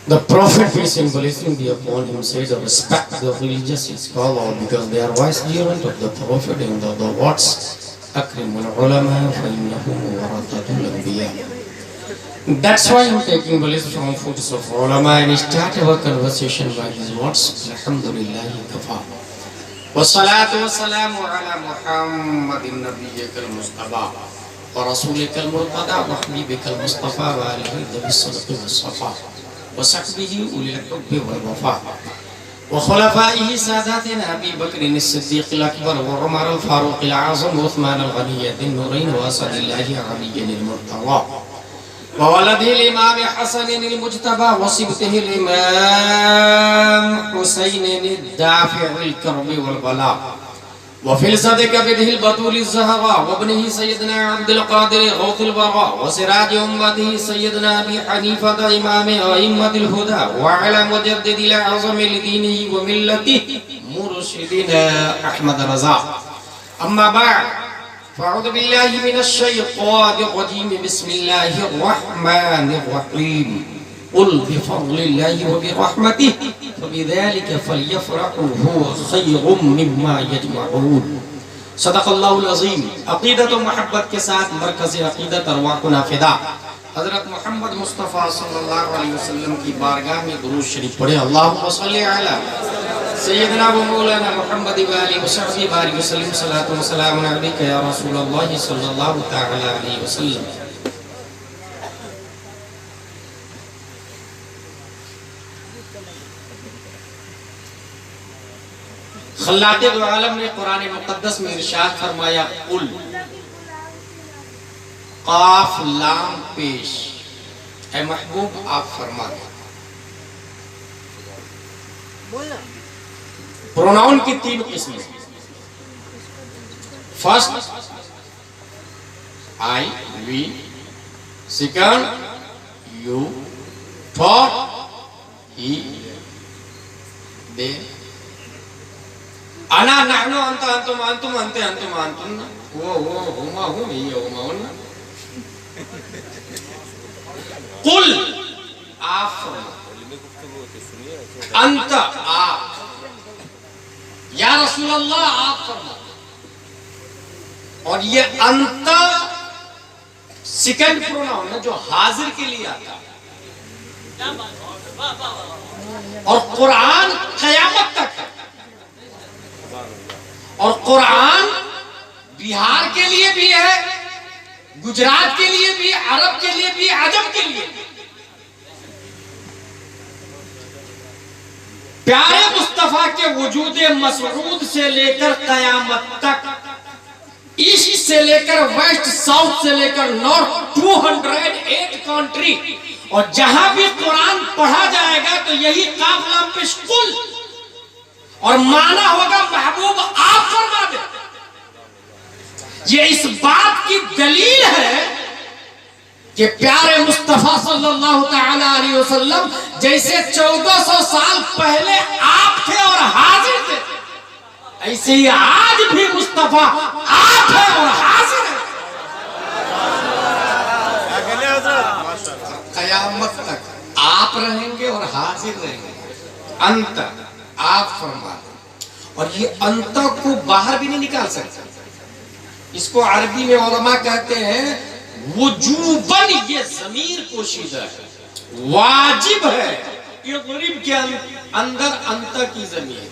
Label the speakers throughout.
Speaker 1: The Prophet, peace and blessing be upon him, said, respect the religious scholar because they are vicegerent of the Prophet in the words, أكرم العلماء فإنهم ورثة الأنبياء. That's why I'm taking bliss from foods of ulama and start our conversation by these words. Alhamdulillah kafa. Wassalatu wassalamu ala Muhammadin nabiyyikal mustafa wa rasulikal murtada wa habibikal mustafa wa alihi bis-sidqi was-safa wa sahbihi ulil hubbi wal wafa wa khulafaihi sadatina Abi Bakr as-Siddiq al-Akbar wa Umar al-Faruq al-Azam wa Uthman al-Ghaniyyah an-Nurayn wa Asadillahi Ali al-Murtada وولده الإمام حسن المجتبى وصبته الإمام حسين الدافع الكرب والبلاء وفلسة كبده البطول الزهراء وابنه سيدنا عبد القادر غوث البراء وسراج أمته سيدنا أبي حنيفة إمام أئمة الهدى وعلى مجدد الأعظم لدينه وملته مرشدنا أحمد رضا. أما بعد، فأعوذ بالله من الشيطان الرجيم. بسم الله الرحمن الرحيم. قل بفضل الله وبرحمته فبذلك فليفرحوا هو خير مما يجمعون. صدق الله العظيم. عقیدت و محبت کے ساتھ مرکز عقیدت ارواحنا فدا حضرت محمد مصطفیٰ صلی اللہ علیہ وسلم کی بارگاہ میں درود شریف پڑھیں. اللہم صلی علی سیدنا و مولانا محمد و آلہ و صحبہ بارک وسلم. صلاۃ و سلام علیک یا رسول اللہ صلی اللہ تعالی علیہ وسلم. خلاق دو عالم نے قرآن مقدس میں ارشاد فرمایا قل قاف لام پیش. اے محبوب آپ فرما دیں. پروناؤن کی تین قسمیں. First I we, second you, third he they. انا نحن انت انتم انتم انت انتم انتن هو هما هم هي هما هن. قل آپ انت آپ یا رسول اللہ آپ فرما. اور یہ انت سیکنڈ پروناؤن ہے جو حاضر کے لیے آتا ہے. اور قرآن قیامت تک ہے. اور قرآن بہار کے لیے بھی ہے, گجرات کے لیے بھی, عرب کے لیے بھی, عجم کے لیے بھی. پیارے مصطفیٰ کے وجود مسعود سے لے کر قیامت تک, ایسٹ سے لے کر ویسٹ, ساؤتھ سے لے کر نارتھ, 208 کنٹری, اور جہاں بھی قرآن پڑھا جائے گا تو یہی قاف لام پیش قل, اور معنی ہوگا محبوب آپ فرما دیں. یہ اس بات کی دلیل ہے کہ پیارے مصطفیٰ صلی اللہ تعالی علیہ وسلم جیسے 1400 سال پہلے آپ تھے اور حاضر تھے, ایسے ہی آج بھی مصطفیٰ آپ ہے اور حاضر ہے. قیامت تک آپ رہیں گے اور حاضر رہیں گے. انت آپ فرما دیں. اور یہ انت کو باہر بھی نہیں نکال سکتے. اس کو عربی میں علماء کہتے ہیں وجوباً, یہ ضمیر پوشیدہ ہے, واجب ہے. یہ غریب کے اندر انت کی ضمیر,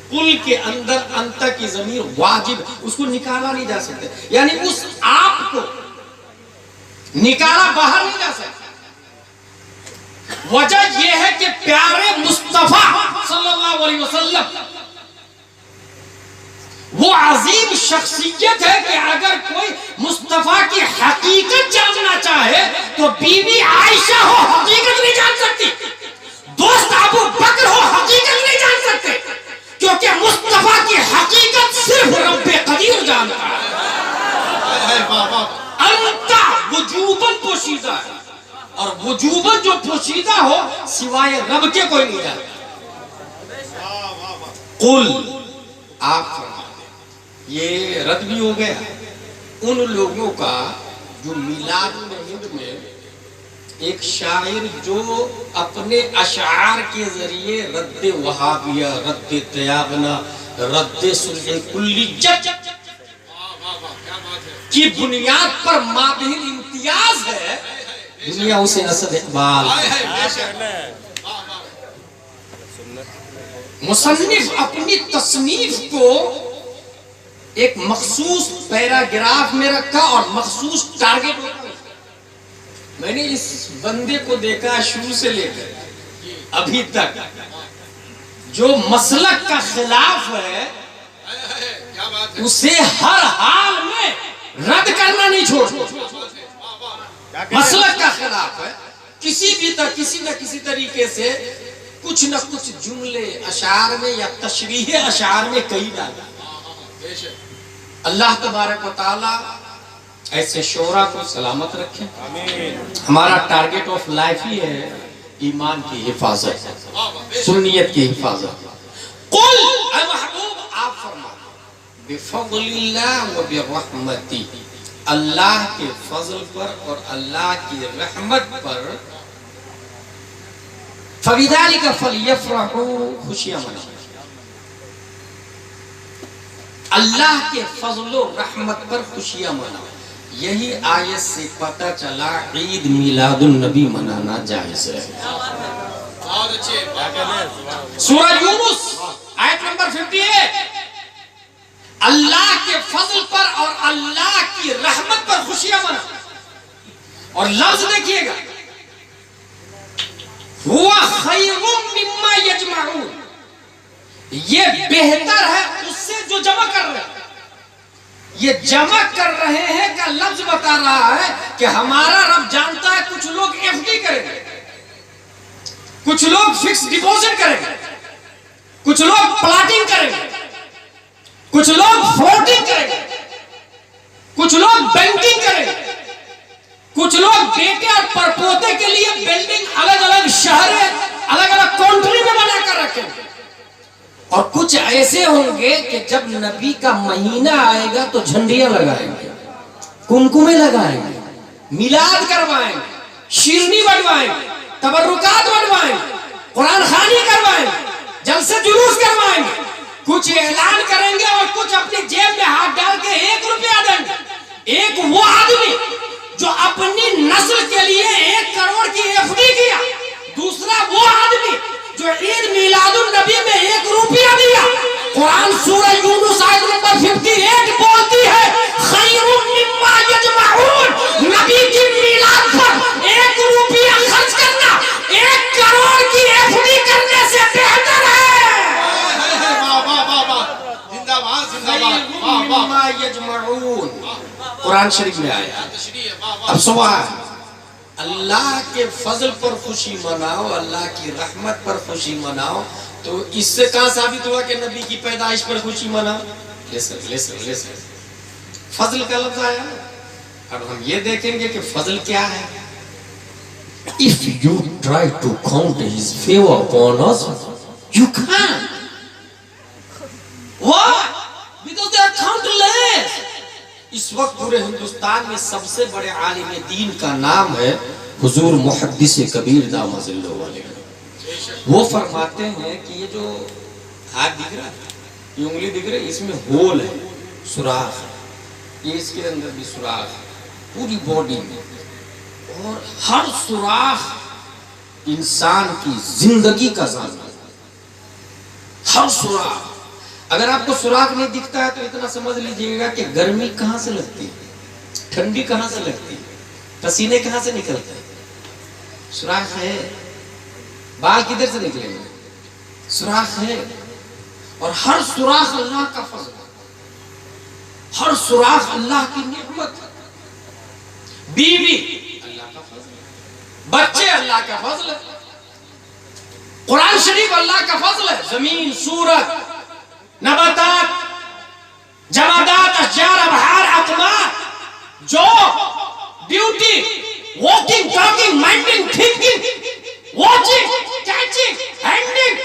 Speaker 1: قل کے اندر انت کی ضمیر واجب, اس کو نکالا نہیں جا سکتے. یعنی اس آپ کو نکالا باہر نہیں جا سکتا. وجہ یہ ہے کہ پیارے مصطفیٰ صلی اللہ علیہ وسلم وہ عظیم شخصیت ہے کہ اگر کوئی مصطفیٰ کی حقیقت جاننا چاہے تو بی بی عائشہ ہو حقیقت نہیں جان سکتی, دوست ابو بکر ہو حقیقت نہیں جان سکتے, کیونکہ مصطفیٰ کی حقیقت صرف رب قدیر جانتا ہے. انت وجوباً پوشیدہ ہے, اور وجوباً جو پوشیدہ ہو سوائے رب کے کوئی نہیں جانتا. قل آپ فرما دیں. یہ رد بھی ہو گیا ان لوگوں کا جو میلاد النبی میں एक शायर जो अपने अशार के जरिए रद्द वहाबिया, रद्द तयाबना, रद्द सुल्ह कुल्ली की बुनियाद पर माबिल इम्तियाज है, दुनिया उसे असद इकबाल। मुसन्निफ अपनी तसनीफ को एक मखसूस पैराग्राफ में रखा और मखसूस टारगेट होता है। मैंने इस बंदे को देखा शुरू से लेकर अभी तक, जो मसलक का खिलाफ है उसे हर हाल में रद्द करना नहीं छोड़ता। मसलक का खिलाफ है, किसी न किसी तरीके से कुछ न कुछ जुमले अशार में या तशरीह अशार में कई डाला। अल्लाह तबारक व तआला ऐसे शोरा को सलामत रखे। हमारा टारगेट ऑफ लाइफ ही है ईमान की हिफाजत, सुन्नियत की हिफाजत। कुल ऐ महबूब आप फरमा बिफज़लिल्लाह व बिरहमती, अल्लाह के फजल पर और अल्लाह की रहमत पर, फबिज़ालिका फलयफ़रहू, खुशियां मनाओ। अल्लाह के फजल और रहमत पर खुशियां मनाओ। यही आयत से पता चला ईद मिलादुन नबी मनाना जायज है। सूरह यूनुस आयत नंबर 58, अल्लाह के फजल पर और अल्लाह की रहमत पर खुशियां मनाओ। और लफ्ज देखिएगा, हुवा खैरुम मिम्मा यजमऊन, ये बेहतर है उससे जो जमा कर रहे हैं। ये जमा कर रहे हैं का लफ्ज बता रहा है कि हमारा रब जानता है कुछ लोग एफडी करेंगे, कुछ लोग फिक्स डिपॉजिट करेंगे, कुछ लोग प्लॉटिंग करेंगे, कुछ लोग फ्लोटिंग करेंगे, कुछ लोग बैंकिंग करेंगे, कुछ लोग बेटे और परपोते के लिए बिल्डिंग अलग अलग शहर अलग अलग कंट्री में बनाकर रखेंगे। और कुछ ऐसे होंगे कि जब नबी का महीना आएगा तो झंडियां लगाएंगे, कुमकुमे लगाएंगे, मिलाद करवाएंगे, शिरनी बनवाएंगे, तबर्रुकात बनवाएंगे, कुरान खानी करवाएंगे, जलसे जुलूस करवाएंगे, कुछ ऐलान करेंगे और कुछ अपनी जेब में हाथ डाल के 1 रुपया देंगे। एक वो आदमी जो अपनी नस्ल के लिए 1 करोड़ की एफडी किया, दूसरा वो आदमी जो ईद मिलादुन नबी में 1 रुपया दिया। कुरान सूरह यूनुस आयत नंबर 58 बोलती है, खैरुम मिम्मा यजमऊन, नबी की मिलाद पर 1 रुपया खर्च करना 1 करोड़ की एफडी करने से बेहतर है। जिंदाबाद जिंदाबाद, मिम्मा यजमऊन कुरान शरीफ में आया। अब सवाल, अल्लाह के फजल पर खुशी मनाओ, अल्लाह की रहमत पर खुशी मनाओ, तो इससे कहां साबित हुआ कि नबी की पैदाइश पर खुशी मनाओ? ले सर फजल का लफ्ज आया। अब हम ये देखेंगे कि फजल क्या है। If you try to count his favour upon us, you can. Why? Because they are countless. इस वक्त पूरे हिंदुस्तान में सबसे बड़े आलिम दीन का नाम है हुजूर मुहद्दिस कबीर दामजिल्लहु अलैहि। वो फरमाते हैं कि ये जो हाथ दिख रहा है, ये उंगली दिख रही है, इसमें होल है, सुराख है, ये इसके अंदर भी सुराख है, पूरी बॉडी में, और हर सुराख इंसान की जिंदगी का जान है। हर सुराख, अगर आपको सुराख नहीं दिखता है तो इतना समझ लीजिएगा कि गर्मी कहां से लगती है, ठंडी कहां से लगती है, पसीने कहां से निकलते हैं। सुराख है। बाल किधर से निकलेंगे? सुराख है। और हर सुराख अल्लाह का फजल है, हर सुराख अल्लाह की नेमत है। बीवी अल्लाह का फजल है, बच्चे अल्लाह का फजल है, कुरान शरीफ अल्लाह का फजल है, जमीन, सूरज, नबातात, जमादात, अशजार, अबहार, अकमार, जो beauty, walking, talking, minding, thinking, watching, catching, hanging,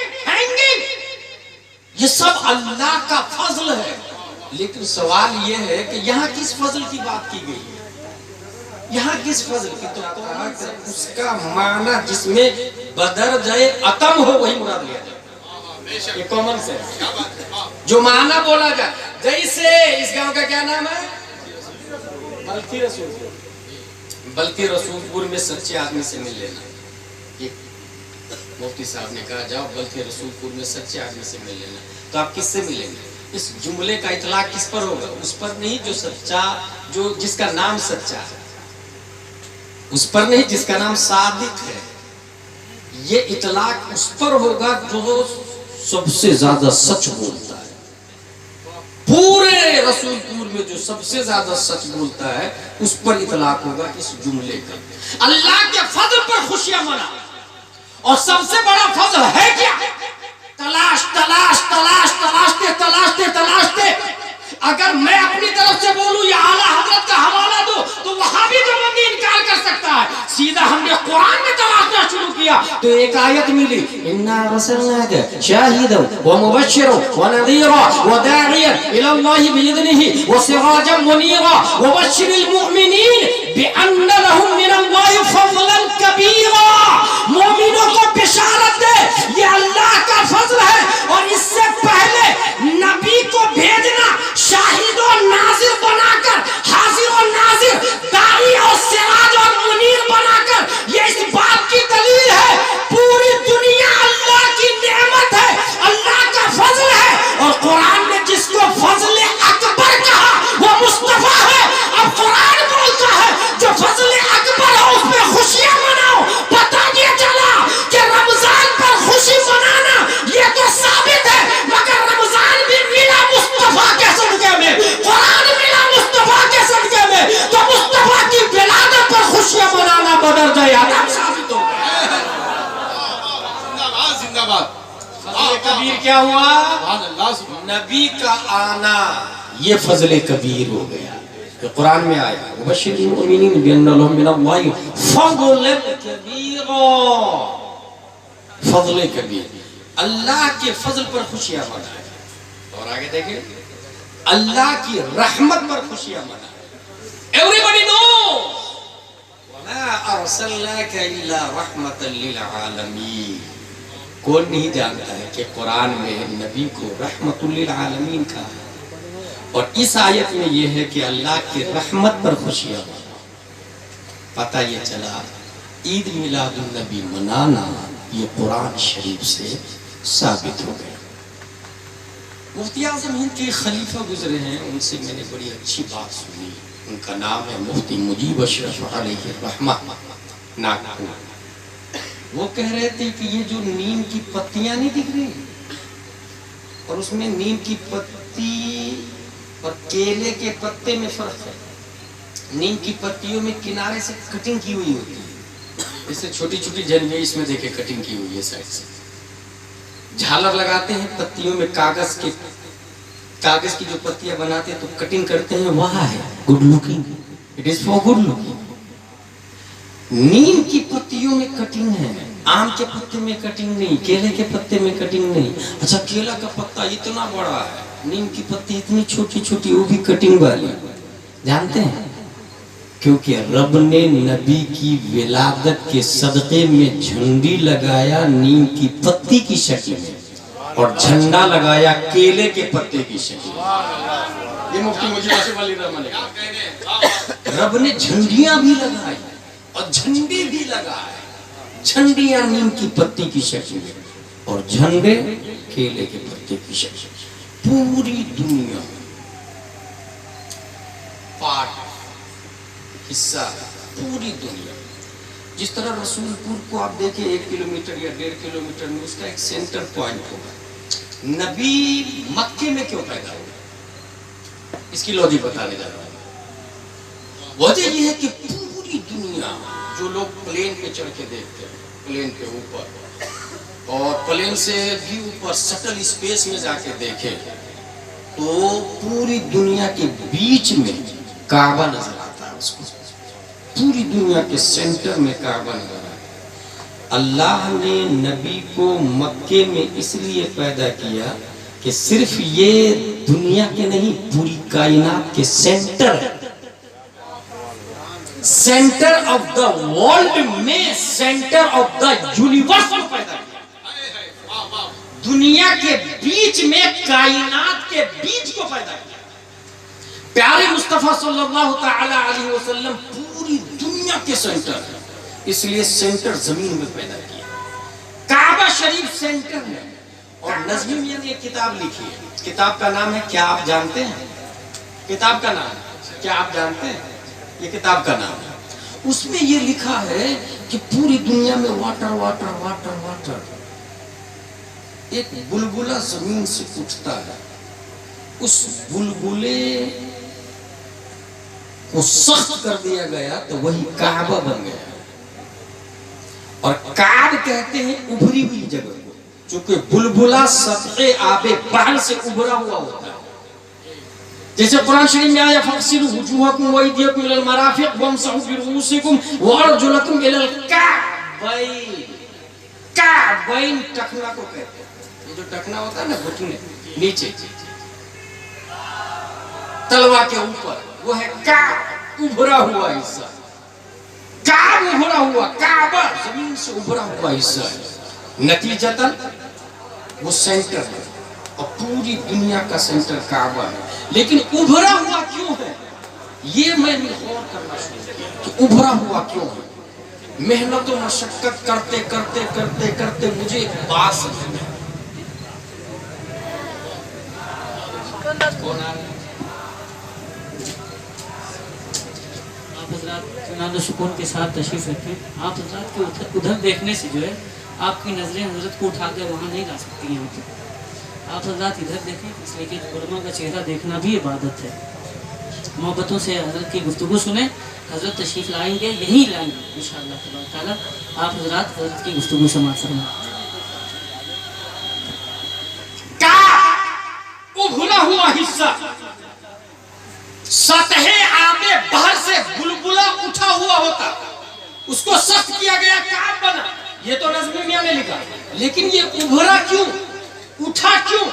Speaker 1: ये सब अल्लाह का फजल है। लेकिन सवाल यह है कि यहां किस फजल की बात की गई है? यहाँ किस फजल की तो उसका माना जिसमें बदर जाए अतम हो वही मुराद लिया जाए। ये कॉमन सेंस जो माना बोला जाए। जैसे इस गांव का क्या नाम है? बल्कि रसूलपुर। बल्कि रसूलपुर में सच्चे आदमी से मिल लेना। ये मुफ्ती साहब ने कहा जाओ बल्कि रसूलपुर में सच्चे आदमी से मिल लेना। तो आप किससे मिलेंगे? इस जुमले का इतलाक किस पर होगा? उस पर नहीं जो सच्चा, जो जिसका नाम सच्चा है, उस पर नहीं जिसका नाम सादिक है। ये इतलाक उस पर होगा जो सबसे ज्यादा सच बोलता है। पूरे रसूलपुर में जो सबसे ज्यादा सच बोलता है उस पर इतलाक होगा इस जुमले का। अल्लाह के फजल पर खुशियां मना। और सबसे बड़ा फजल है क्या? तलाश तलाश तलाश तलाशते तलाशते तलाशते। अगर मैं अपनी तरफ से बोलूं या आला हजरत का हवाला दो तो वहां भी जो बंदी इनकार कर सकता है। सीधा हमने कुरान में तलाशना शुरू किया तो एक आयत मिली, इन्ना रसलनाका शाहिदन व मुबश्शिरन व नज़ीरा व दाइयन इला अल्लाह बिइज़निही व सिराजन मुनीरा व बश्शिरिल मुमिनीन बिअन्न लहुम मिनल्लाहि फज़लन कबीरा। मोमिनों को बिशारत दे, ये अल्लाह का फजल है। और इससे पहले नबी को भेजना शाहिद और नाजिर बनाकर, हाजिर और नाजिर, दाई और सिराज और मुनीर बनाकर, ये इस बात की दलील है पूरी दुनिया अल्लाह की नेमत है, अल्लाह का फजल है। और कुरान ने जिसको फजल अकबर कहा वो मुस्तफा है। अब कुरान बोलता है जो फजल अकबर है उसमें खुशियां मनाओ। पता ये चला कि रमजान पर खुशी मनाना ये तो साबित है, मगर रमजान भी मिला मुस्तफा के सदके में, कुरान मिला मुस्तफा के सदके में। तो मुस्तफा की विलादत पर खुशियां मनाना बदर जाए आदम साबित हो गया। जिंदाबाद। फजल कबीर क्या हुआ? नबी का आना ये फजल कबीर हो गया। तो कुरान में आया वबश्शिरिल मुमिनीन बिअन्न लहुम मिनल्लाहि फज़लन कबीरा। फजल कबीर, अल्लाह के फजल पर खुशियां मनाए। और आगे देखें, अल्लाह की रहमत पर खुशियां मनाए। एवरीबॉडी नोस वमा अरसलनाका इल्ला रहमतन लिल आलमीन। कौन नहीं जानता है कि कुरान में नबी को रहमतुल लिल आलमीन कहा है। और इस आयत में यह है कि अल्लाह की रहमत पर खुशियां मनाओ। पता ये चला ईद मिलादुन नबी मनाना ये कुरान शरीफ से साबित हो गया। मुफ्ती आज़म हिंद के खलीफा गुजरे हैं, उनसे मैंने बड़ी अच्छी बात सुनी। उनका नाम है मुफ्ती मुजीब अशरफ अलैहि रहमत नागपुर। वो कह रहे थे कि ये जो नीम की पत्तियां नहीं दिख रही और उसमें नीम की पत्ती और केले के पत्ते में फर्क है। नीम की पत्तियों में किनारे से कटिंग की हुई होती है, इससे छोटी छोटी जन में इसमें देखे कटिंग की हुई है साइड से। झालर लगाते हैं पत्तियों में, कागज की जो पत्तियां बनाते हैं तो कटिंग करते हैं, वहां है good looking, it is for good looking. नीम की पत्तियों में कटिंग है, आम के पत्ते में कटिंग नहीं, केले के पत्ते में कटिंग नहीं। अच्छा केला का पत्ता इतना बड़ा है, नीम की पत्ती इतनी छोटी छोटी, वो भी कटिंग वाली। जानते हैं क्योंकि रब ने नबी की विलादत के सदक़े में झंडी लगाया नीम की पत्ती की शक्ल में और झंडा लगाया केले के पत्ते की शक्ल में। ये मुफ्ती मुजीब अली रहमान ने रब ने झंडियां भी लगाई और झंडे भी लगाए। झंडियां नीम की पत्ती की शक्ल में और झंडे केले के पत्ते की शक्ल में। पूरी दुनिया पार्ट हिस्सा, पूरी दुनिया। जिस तरह रसूलपुर को आप देखें 1 किलोमीटर या 1.5 किलोमीटर में उसका एक सेंटर पॉइंट होगा। नबी मक्के में क्यों पैदा हुआ, इसकी लॉजिक बताने जा रहा हूं। वजह यह है कि पूरी दुनिया, जो लोग प्लेन पे चढ़ के देखते हैं, प्लेन के ऊपर और प्लेन से भी ऊपर शटल स्पेस में जाके देखें तो पूरी दुनिया के बीच में काबा नजर आता है उसको। पूरी दुनिया के सेंटर में काबा नजर आता है। अल्लाह ने नबी को मक्के में इसलिए पैदा किया कि सिर्फ ये दुनिया के नहीं, पूरी कायनात के सेंटर है। सेंटर ऑफ द वर्ल्ड में सेंटर ऑफ द यूनिवर्स को पैदा किया। दुनिया के बीच में, कायनात के बीच को पैदा किया। प्यारे मुस्तफा सल्लल्लाहु तआला अलैहि वसल्लम पूरी दुनिया के सेंटर है, इसलिए सेंटर जमीन में पैदा किया। काबा शरीफ सेंटर है। और नज़्मी मियां ने एक किताब लिखी है, किताब का नाम है क्या आप जानते हैं? किताब का नाम क्या आप जानते हैं? ये किताब का नाम है। उसमें ये लिखा है कि पूरी दुनिया में वाटर वाटर वाटर वाटर। एक बुलबुला जमीन से उठता है, उस बुलबुले को सख्त कर दिया गया तो वही काबा बन गया। और काब कहते हैं उभरी हुई जगह को, क्योंकि बुलबुला सतहे आबे बहर से उभरा हुआ होता है। जैसे कुरान शरीफ में आया फक्सिलु वुजूहकुम व अयदियकुम इलल मराफिक वमसहू बिरुऊसिकुम व अर्जुलकुम इलल काबैन। काबैन टखना को कहते हैं। ये जो टखना होता है ना घुटने नीचे तलवा के ऊपर, वो है काब, उभरा हुआ हिस्सा। काब उभरा हुआ, काबा जमीन से उभरा हुआ हिस्सा है। नतीजतन वो सेंटर है और पूरी दुनिया का सेंटर काबा है। लेकिन उभरा हुआ क्यों है, ये मैंने गौर करना शुरू किया कि उभरा हुआ क्यों है। मेहनत और मशक्कत करते करते करते करते मुझे एक बात समझ में कौन आ रहा है?
Speaker 2: आप सुकून के साथ तशरीफ रखें। आप हजरात के उधर देखने से जो है आपकी नजरें हजरत को उठा कर वहाँ नहीं ला सकती हैं। आप हजरात इधर देखें, इसलिए कि उलमा का चेहरा देखना भी इबादत है। मोहब्बतों से हजरत की गुफ्तगू सुने। हजरत तशरीफ लाएंगे, यही लाएंगे इंशाअल्लाह तबारक तआला। आप हजरात हजरत की गुफ्तगू समाअत फरमाएं।
Speaker 1: उभरा हुआ हिस्सा, सतहे आबे बहर से बुलबुला उठा हुआ होता, उसको सख्त किया गया, काब बना। ये तो नज़्मी मियां ने लिखा। लेकिन ये उभरा क्यों, उठा क्यों,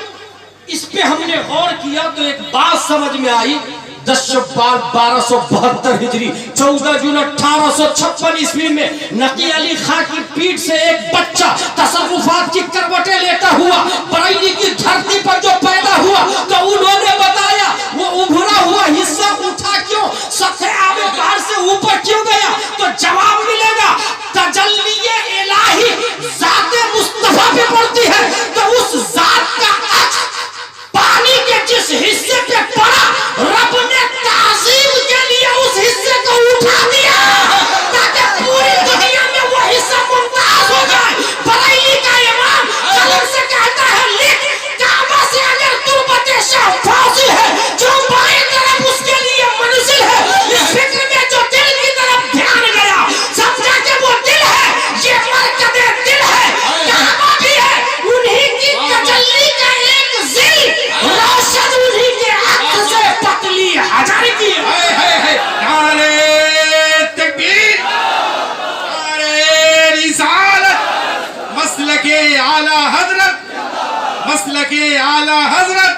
Speaker 1: इस पे हमने गौर किया तो एक बात समझ में आई। 10 शव्वाल 1272 हिजरी 14 जून 1856 ईस्वी में नकी अली खां की पीठ से एक बच्चा तसव्वुफात की करवटें लेता हुआ बरेली की धरती पर जो पैदा हुआ, तो उन्होंने बताया वो उभरा हुआ हिस्सा उठा क्यों, सतह आबे बाहर से ऊपर क्यों गया। तो जवाब मिलेगा, तजल्ली इलाही ज़ाते मुस्तफा पे पड़ती है, तो उस ज़ात का अक्स पानी के जिस हिस्से पे पड़ा, रब ने ताज़ीम के लिए उस हिस्से को उठा दिया ताकि पूरी दुनिया में वो हिस्सा मुमताज हो जाए। बरेली का इमाम कलम से कहता है, लिख काबा से अगर तुर्बते शाह फासिल है, जो बाएं तरफ उसके लिए मंजिल है। इस फिक्र में जो दिल की तरफ ध्यान गया, समझा कि वो दिल है, ये मरकज़े दिल है, काबा भी है। उन्हीं की तजल्ली का एक जिल रोशन उन्हीं के अक्स से पतली हजार की है।
Speaker 3: नारे तकबीर, नारे रिसालत, मसलके आला हजरत, मसलके आला हजरत,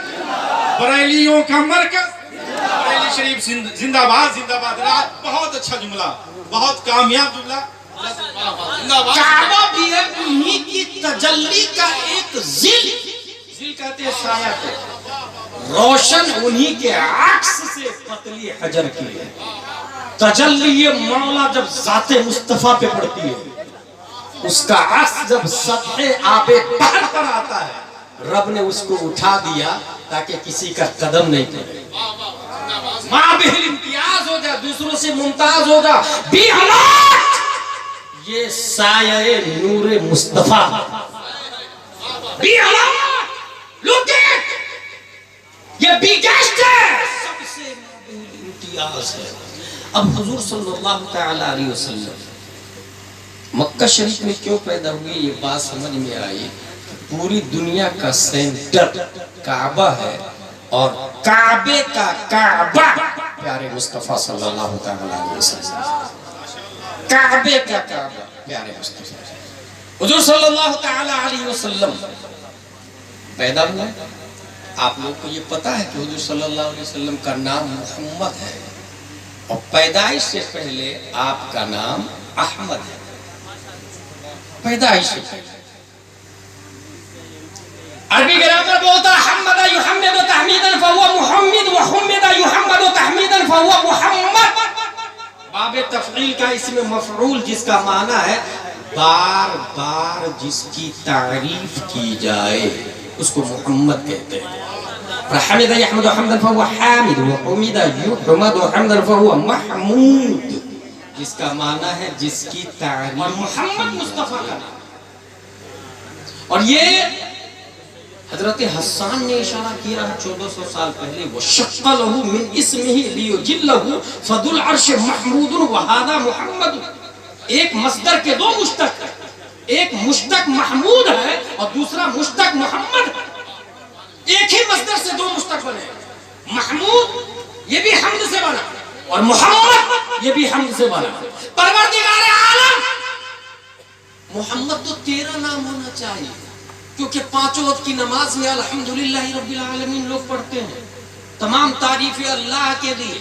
Speaker 3: बरेलियों का मरकज, बरेली शरीफ जिंदाबाद जिंदाबाद। बहुत अच्छा जुमला, बहुत कामयाब जुमला, जिंदाबाद।
Speaker 1: काबा भी है उन्हीं की तजल्ली का एक जिल, जिल कहते हैं साया को, रोशन उन्हीं के अक्स से पतली हजर की है। तजल्ली ये मौला जब ज़ाते मुस्तफा पे पड़ती है, उसका अक्स जब सतहे आबे बहर पर आता है, रब ने उसको उठा दिया ताकि किसी का कदम नहीं पड़े, माँ बिहिल इम्तियाज हो जाए, दूसरों से मुमताज हो जा। बी अलाट ये साये नूरे मुस्तफा, बी अलाट लुक एट ये बिगेस्ट है, सबसे इम्तियाज है। अब हुजूर सल्लल्लाहु तआला अलैहि वसल्लम मक्का शरीफ में क्यों पैदा हुए, ये बात समझ में आई। पूरी दुनिया का सेंटर काबा है और काबे का काबा प्यारे मुस्तफा सल्लल्लाहु तआला अलैहि वसल्लम, काबे का काबा प्यारे मुस्तफा हुजूर सल्लल्लाहु तआला अलैहि वसल्लम पैदा हुए। आप लोग को ये पता है कि हुजूर सल्लल्लाहु अलैहि वसल्लम का नाम मोहम्मद है। और पैदाइश से पहले आपका नाम अहमद है, पैदाइश से पहले। अरबी ग्रामर बोलता है हम्मद युहम्मिदु तहमीदन फहुवा मुहम्मिद व हुम्मिदा युहम्मदु तहमीदन फहुवा मुहम्मद। बाबे तफईल का इसमें मफऊल जिसका माना है बार बार जिसकी तारीफ की जाए उसको मोहम्मद कहते हैं। हमिद यहमदु हम्दन फहुवा हामिद व हुमिदा युहमदु हम्दन फहुवा महमूद, जिसका माना है जिसकी तारीफ। और मोहम्मद मुस्तफा का नाम। और ये हजरत हसन ने इशारा किया है 1400 साल पहले, वो शक्कलहु मिन इस्मिही लियुजिल्लहु फदुल अर्श महमूदुन व हादा मुहम्मद। एक मस्दर के दो मुश्तक है, एक मुश्तक महमूद है और दूसरा मुश्तक मोहम्मद है। एक ही मस्दर से दो मुश्तक बने, महमूद ये भी हम्द से बना और मोहम्मद ये भी हम्द से बना। परवरदिगार आलम, मोहम्मद तो तेरा नाम होना चाहिए, क्योंकि पांचों वक्त की नमाज में अल्हम्दुलिल्लाह रब्बिल आलमीन लोग पढ़ते हैं। तमाम तारीफें अल्लाह के लिए,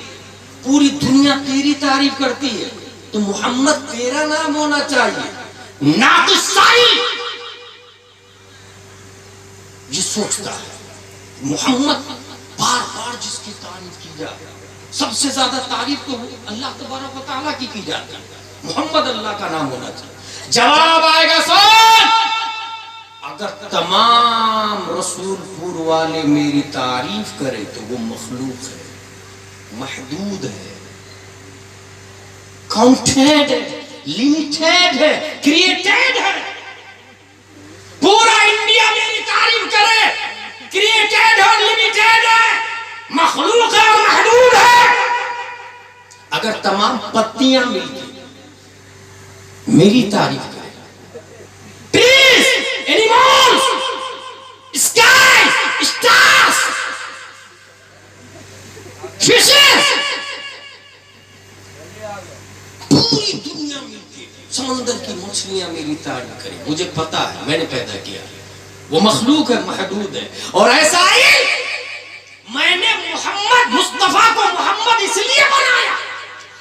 Speaker 1: पूरी दुनिया तेरी तारीफ करती है, तो मोहम्मद तेरा नाम होना चाहिए। नाक़िसाई ये सोचता है मोहम्मद बार बार जिसकी तारीफ की जाए, सबसे ज्यादा तारीफ तो अल्लाह तबारक व तआला की जाती है, मोहम्मद अल्लाह का नाम होना चाहिए। जवाब आएगा सुन, अगर तमाम रसूलपुर वाले मेरी तारीफ करे तो वो मखलूक है, महदूद है, काउंटेड है, लिमिटेड है, क्रिएटेड है। पूरा इंडिया मेरी तारीफ करे, क्रिएटेड और लिमिटेड है, मखलूक है और महदूद है। अगर तमाम पत्तियां मिलकर मेरी तारीफ करें, trees, animals, sky, stars, fishes, पूरी दुनिया मिलकर समंदर की मछलियां मेरी तारीफ करें, मुझे पता है मैंने पैदा किया, वो मखलूक है, महदूद है। और ऐसा ही मैंने मोहम्मद मुस्तफा को मोहम्मद इसलिए बनाया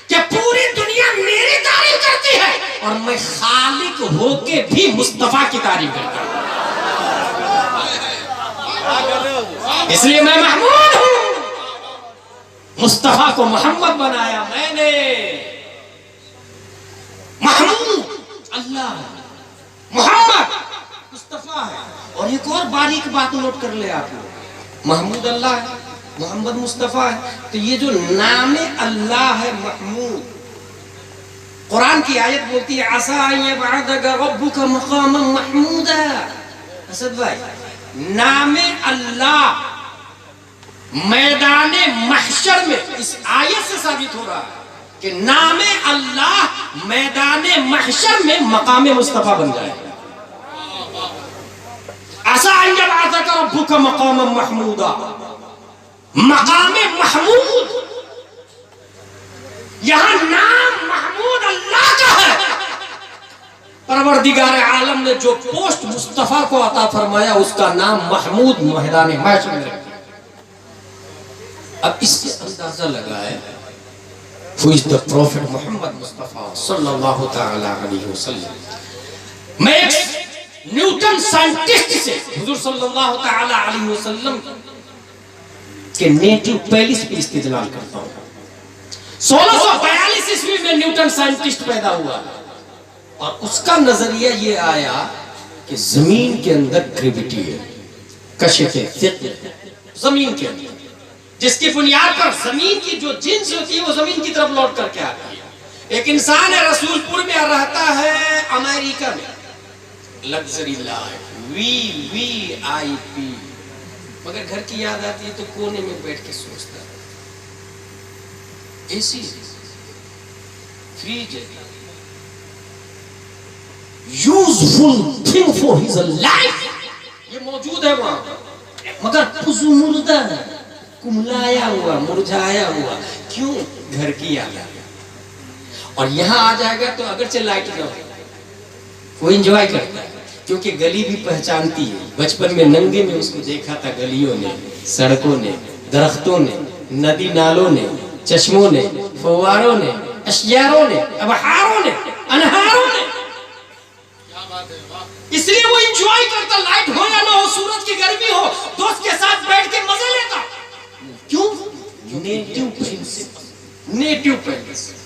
Speaker 1: कि पूरी दुनिया मेरी तारीफ करती है और मैं खालिक होके भी मुस्तफा की तारीफ करता हूं, इसलिए मैं महमूद हूं। मुस्तफा को मोहम्मद बनाया मैंने। महमूद अल्लाह, मोहम्मद मुस्तफा है। और एक और बारीक बात नोट कर ले आप लोग, महमूद अल्लाह है, मोहम्मद मुस्तफा है, तो ये जो नाम अल्लाह है महमूद, कुरान की आयत बोलती है असा यबअदक रब्बुका मकामन महमूदा। असद भाई, नाम अल्लाह मैदाने महशर में इस आयत से साबित हो रहा है कि नाम अल्लाह मैदाने महशर में मकाम मुस्तफा बन जाएगा। मकाम महमूदा, मकाम महमूद, यहां नाम महमूद अल्लाह का है। परवरदिगार आलम ने जो पोस्ट मुस्तफा को अता फरमाया उसका नाम महमूद मैदान महशर में रखा। अब इससे अंदाजा लगाए Who is the Prophet Muhammad Mustafa sallallahu ta'ala alaihi wasallam। मैं एक न्यूटन साइंटिस्ट से हुजूर सल्लल्लाहु ta'ala alaihi wasallam के नेटिव पैलेस पे इस्तेदलाल करता हूँ। 1642 ईस्वी में न्यूटन साइंटिस्ट पैदा हुआ और उसका नजरिया ये आया कि जमीन के अंदर ग्रेविटी है, कशिशे जमीन के अंदर, जिसकी बुनियाद पर जमीन की जो जिन्स होती है वो जमीन की तरफ लौट करके आती है। एक इंसान है रसूलपुर में रहता है अमेरिका में, लग्जरी लाइफ, वीवीआईपी, मगर घर की याद आती है तो कोने में बैठ के सोचता है, AC, fridge, useful thing for his life ये मौजूद है वहां, मगर पुजुमुर्दा है, कुमलाया हुआ, मुरझाया हुआ। क्यों? घर की याद आ गया। और यहां आ जाएगा तो अगर से लाइट ना हो वो एंजॉय करता है, क्योंकि गली भी पहचानती है। बचपन में नंगे में उसको देखा था गलियों ने, सड़कों ने, दरख्तों ने, नदी नालों ने, चश्मों ने, फव्वारों ने, अशजारों ने, अबहारों ने, अनहारों ने। इसलिए वो एंजॉय करता, लाइट हो या ना हो, सूरज की गर्मी हो, दोस्त के साथ बैठ के मजे लेता। क्यों? Native principle, native principle.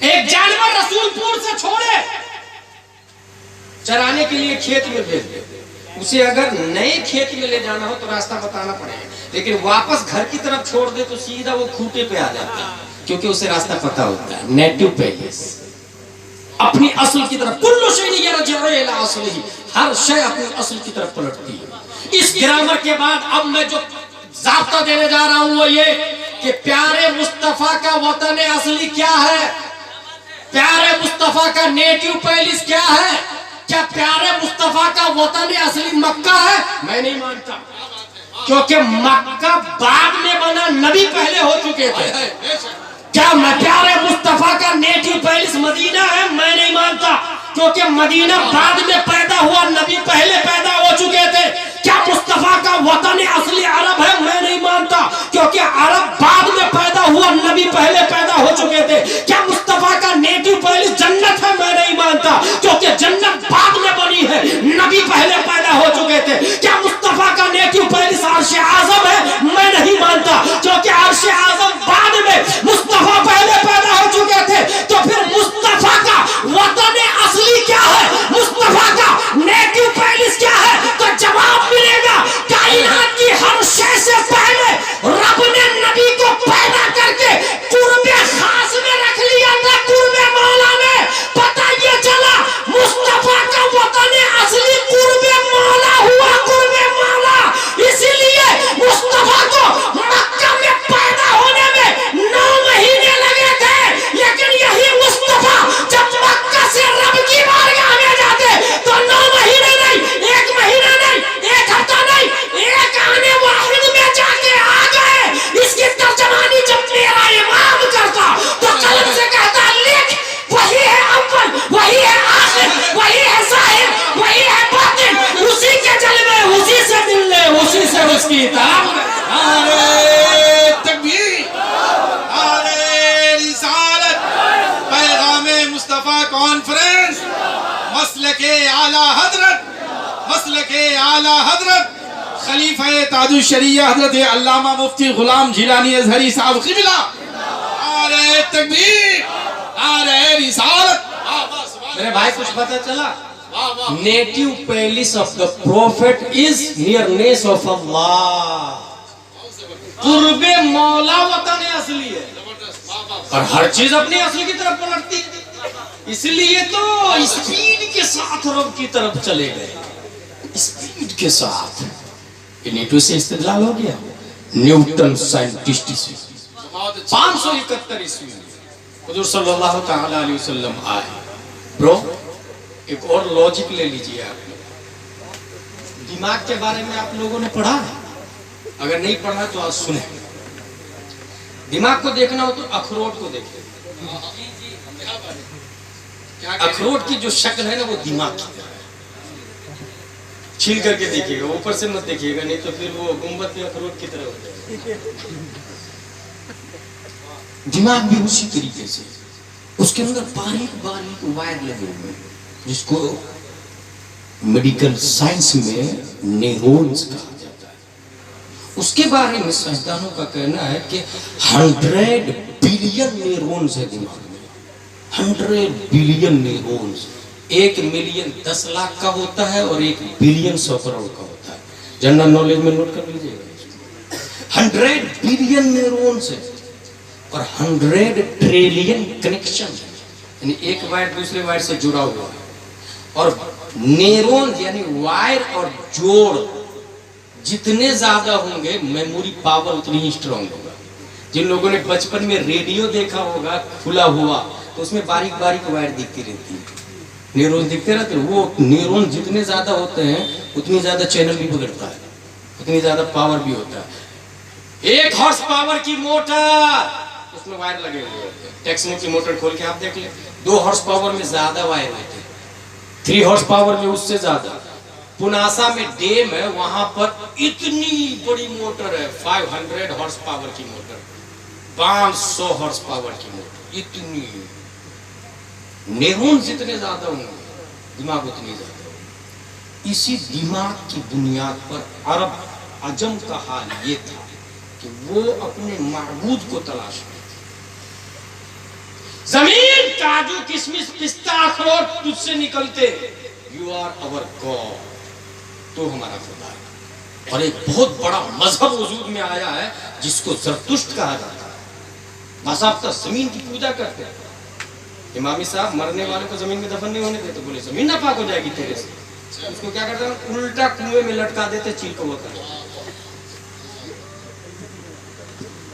Speaker 1: एक जानवर रसूलपुर से छोड़े चराने के लिए खेत में भेज दे, उसे अगर नए खेत में ले जाना हो तो रास्ता बताना पड़ेगा, लेकिन वापस घर की तरफ छोड़ दे तो सीधा वो खूंटे पे आ जाता है, क्योंकि उसे रास्ता पता होता है। नेटिव पैलेस, अपनी असल की तरफ, कुल्लु शैइन यरजिउ इला असलिही, हर शय अपनी असल की तरफ पलटती है। इस ग्रामर के बाद अब मैं जो ज़ाब्ता देने जा रहा हूं वो ये कि प्यारे मुस्तफा का वतन असली क्या है, प्यारे मुस्तफा का नेटिव पैलेस क्या है, क्या प्यारे मुस्तफा का वतन असली मक्का है? मैं नहीं मानता, क्योंकि मक्का बाद में बना, नबी पहले हो चुके थे। क्या प्यारे मुस्तफा का नेटिव पैलेस मदीना है? मैं नहीं मानता, क्योंकि मदीना बाद में पैदा हुआ, नबी पहले पैदा हो चुके थे। क्या मुस्तफा का वतन असली अरब है? मैं नहीं मानता, क्योंकि अरब बाद में पैदा हुआ, नबी पहले पैदा हो चुके थे। क्या मुस्तफा का नेटिव पैलेस जन्नत है? मैं नहीं मानता, क्योंकि जन्नत बाद में बनी है, नबी पहले पैदा हो चुके थे। क्या मुस्तफा का नेटिव पैलेस अर्श आज़म है? मैं नहीं मानता, क्योंकि अर्श आज़म बाद में, मुस्तफा पहले पैदा हो चुके थे। तो फिर मुस्तफा का वतन असली क्या है, मुस्तफा का नेटिव पैलेस क्या है? तो जवाब मिलेगा, कायनात की हर शय से पहले रब ने नबी को पैदा करके कुर्बे खास में रख लिया था, कुर्बे मौला में। पता ये चला मुस्तफा का वतन असली कुर्बे मौला हुआ, कुर्बे मौला। इसीलिए मुस्तफा को मक्का में पैदा होने में 9 महीने लगे थे, लेकिन यही मुस्तफा जब मक्का से रब की बारगाह में जाते तो 9 महीने नहीं, 1 महीना नहीं, 1 हफ्ता नहीं, 1 आने वाहिद में जाके आ गए। इसकी तर्जमानी जब मेरा इमाम करता तो कलम से कहता, लिख, वही है अव्वल, वही है आखिर, वही है ज़ाहिर, वही है बातिन, उसी के जलवे, उसी से मिलने, उसी से उसकी तरफ।
Speaker 3: नारे तकबीर, नारे रिसालत, पैगामे मुस्तफा कॉन्फ्रेंस, मसलके आला हजरत, मसलके आला हजरत खलीफा ताजुश शरिया हजरत अल्लामा मुफ्ती गुलाम जिलानी अजहरी साहब क़िबला। नारे तकबीर, नारे रिसालत।
Speaker 1: मेरे भाई कुछ पता चला? Native palace of the profit is nearness of अल्लाह, कुर्बे मौला वतन असली है, और हर चीज अपनी असली की तरफ पलटती है। इसलिए तो स्पीड के साथ रब की तरफ चले गए, स्पीड के साथ। न्यूटन से इस्तेदलाल हो गया, न्यूटन साइंटिस्ट से 571 ईस्वी में हुजूर सल्लल्लाहु तआला अलैहि वसल्लम आए। ब्रो एक और लॉजिक ले लीजिए आप, दिमाग के बारे में आप लोगों ने पढ़ा है? अगर नहीं पढ़ा तो आज सुने। दिमाग को देखना हो तो अखरोट को देखिए, अखरोट की जो शक्ल है ना वो दिमाग की तरह है। छील करके देखिएगा, ऊपर से मत देखिएगा, नहीं तो फिर वो गुंबद में अखरोट की तरह हो जाएगा। दिमाग भी उसी तरीके से, उसके अंदर बारीक बारीक वायर लगे हुए हैं, जिसको मेडिकल साइंस में न्यूरॉन्स कहा जाता है। उसके बारे में साइंसदानों का कहना है कि 100 बिलियन न्यूरॉन्स है दिमाग में, 100 बिलियन न्यूरॉन्स। 1 मिलियन 10 लाख का होता है और 1 बिलियन 100 करोड़ का होता है। जनरल नॉलेज में नोट कर लीजिएगा, 100 बिलियन न्यूरॉन्स है और 100 ट्रिलियन कनेक्शन है, यानी एक वायर दूसरे वायर से जुड़ा हुआ है। और न्यूरॉन यानी वायर और जोड़ जितने ज्यादा होंगे, मेमोरी पावर उतनी स्ट्रांग होगा। जिन लोगों ने बचपन में रेडियो देखा होगा खुला हुआ, तो उसमें बारीक बारीक वायर दिखती रहती है, न्यूरॉन दिखते रहते हैं। वो न्यूरॉन जितने ज्यादा होते हैं उतनी ज्यादा चैनल भी पकड़ता है, उतनी ज्यादा पावर भी होता है। 1 हॉर्स पावर की मोटर, उसमें वायर लगे हुए होते हैं। टेक्समो की मोटर खोल के आप देख ले, 2 हॉर्स पावर में ज्यादा वायर होते हैं, 3 हॉर्स पावर में उससे ज्यादा, पुनासा में डैम है, वहां पर इतनी बड़ी मोटर है, 500 हॉर्स पावर की मोटर, 500 हॉर्स पावर की मोटर, इतनी नेहून जितने ज्यादा होंगे दिमाग उतनी ज्यादा होगी। इसी दिमाग की बुनियाद पर अरब अजम का हाल ये था कि वो अपने माबूद को तलाश में, जमीन, काजू, किशमिश, पिस्ता, अखरोट तुझसे निकलते, यू आर अवर गॉड, तो हमारा खुदा है। और एक बहुत बड़ा मजहब वजूद में आया है जिसको जरतुश्त कहा जाता है। बासाब्ता जमीन की पूजा करते हैं। इमामी साहब मरने वाले को जमीन में दफन नहीं होने देते, बोले जमीन नापाक हो जाएगी तेरे से। उसको क्या करते हैं, उल्टा कुएं में लटका देते, चील को होता है।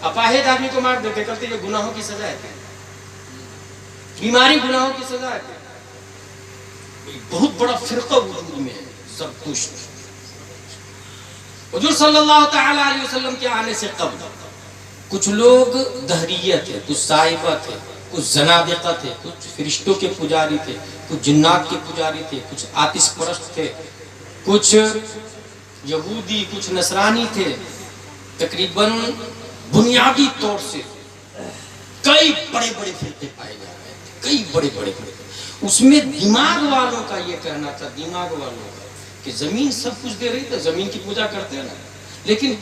Speaker 1: अपाहिज आदमी को मार देते, करते ये गुनाहों की सजा है, बीमारी गुनाहों की सजा है। बहुत बड़ा फिरका वजूद में है ज़रतुश्त। हुजूर सल्लल्लाहु तआला अलैहि वसल्लम के आने से कब्ल कुछ लोग दहरिया थे, कुछ साहिबा थे, कुछ जनादिका थे, कुछ फरिश्तों के पुजारी थे, कुछ जिन्नात के पुजारी थे, कुछ आतिश परस्त थे, कुछ यहूदी, कुछ नसरानी थे। तकरीबन बुनियादी तौर से कई बड़े बड़े फिरके पाए जा रहे थे, कई बड़े बड़े फिरके। उसमें दिमाग वालों का ये कहना था, दिमाग वालों का, कि जमीन सब कुछ दे रही है, जमीन की पूजा करते हैं ना। लेकिन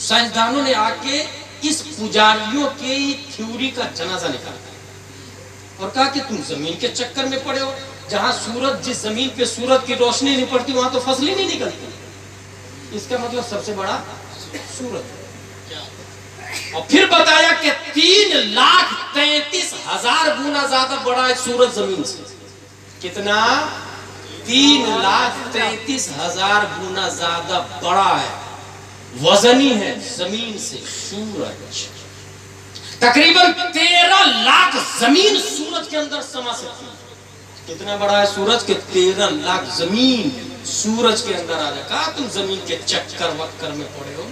Speaker 1: साइंसदानों ने आके इस पुजारियों के थ्योरी का जनाजा निकाला और कहा कि तुम जमीन के चक्कर में पड़े हो। जहां सूरज, जिस जमीन पे सूरज की रोशनी नहीं पड़ती वहां तो फसल ही नहीं निकलती। इसका मतलब सबसे बड़ा सूरज। और फिर बताया कि 3,33,000 गुना ज्यादा बड़ा है सूरज जमीन से। कितना? 3,33,000 गुना ज्यादा बड़ा है, वजनी है जमीन से सूरज। तकरीबन 13 लाख जमीन सूरज के अंदर समा सकती है। कितना बड़ा है सूरज के? 13 लाख जमीन सूरज के अंदर आ जाए। कहा तुम जमीन के चक्कर वक्कर में पड़े हो।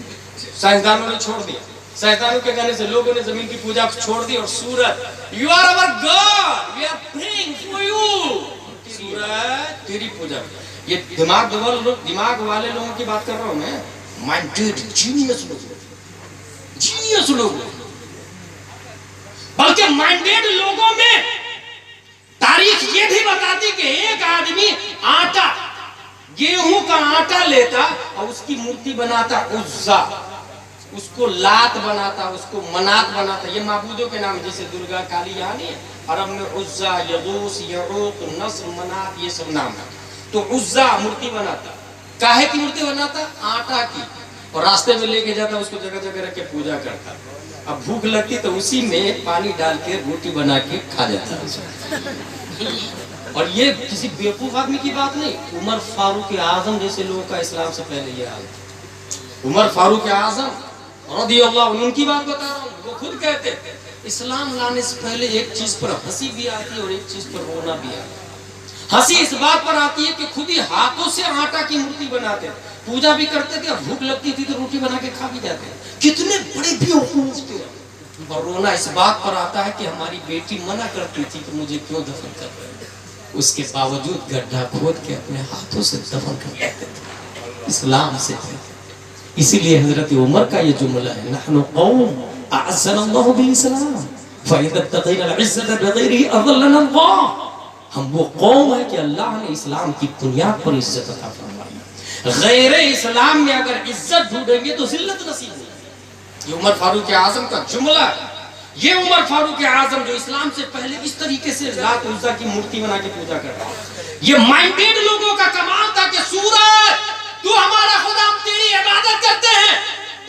Speaker 1: साइंसदानों ने छोड़ दिया, साइंसदानों के कहने से लोगों ने जमीन की पूजा छोड़ दी और सूरज, you are our god, we are praying for you, सूरज तेरी पूजा। ये दिमाग वाले लोगों की बात कर रहा हूं मैं, माइंडेड जीनियस लोग। बल्कि माइंडेड लोगों में तारीख ये भी बताती कि एक आदमी आटा, गेहूं का आटा लेता और उसकी मूर्ति बनाता उज्जा, उसको लात बनाता, उसको मनात बनाता। ये माबूदों के नाम, जैसे दुर्गा, काली, यहाँ नहीं है अरब में उज्जा, यगूस, यऊक, नस्र, मनात, ये सब नाम है। तो उज्जा मूर्ति बनाता, काहे की मूर्ति बनाता? आटा की। और रास्ते में लेके जाता, उसको जगह जगह रख के पूजा करता। अब भूख लगती तो उसी में पानी डाल के रोटी बना के खा जाता। और ये किसी बेवकूफ आदमी की बात नहीं, उमर फारूक आजम जैसे लोगों का इस्लाम से पहले ये हाल था। उमर फारूक आजम रज़ियल्लाहु अन्हु, उनकी बात बता रहा हूँ। वो खुद कहते इस्लाम लाने से पहले एक चीज पर हंसी भी आती और एक चीज पर रोना भी आता। हंसी इस बात पर आती है कि खुद ही हाथों से आटा की मूर्ति बनाते, पूजा भी करते थे, भूख लगती थी तो रोटी बना के खा भी जाते। कितने बड़े बेवकूफ थे। और रोना इस बात पर आता है कि हमारी बेटी मना करती थी कि मुझे क्यों दफन कर रहे हो, उसके बावजूद गड्ढा खोद के अपने हाथों से दफन कर देते थे इस्लाम से। इसीलिए हजरत उमर का ये जुमला है, नहनु कौम अअज़्ज़नल्लाहु बिल इस्लाम फ़इज़ा तक़ीना अल इज़्ज़त बिग़ैरिही अज़ल्लना अल्लाह। हम वो कौम है कि अल्लाह ने इस्लाम की बुनियाद पर इज्जत अता फरमाई। गैर इस्लाम में अगर इज्जत ढूंढेंगे तो जिल्लत नसीब होगी। ये उमर फारूक आजम का जुमला है। ये उमर फारूक आजम जो इस्लाम से पहले इस तरीके से लात उज़्ज़ा की मूर्ति बना के पूजा कर रहा है। ये माइंडेड लोगों का कमाल था कि सूरज तू हमारा खुदा, हम तेरी इबादत करते हैं।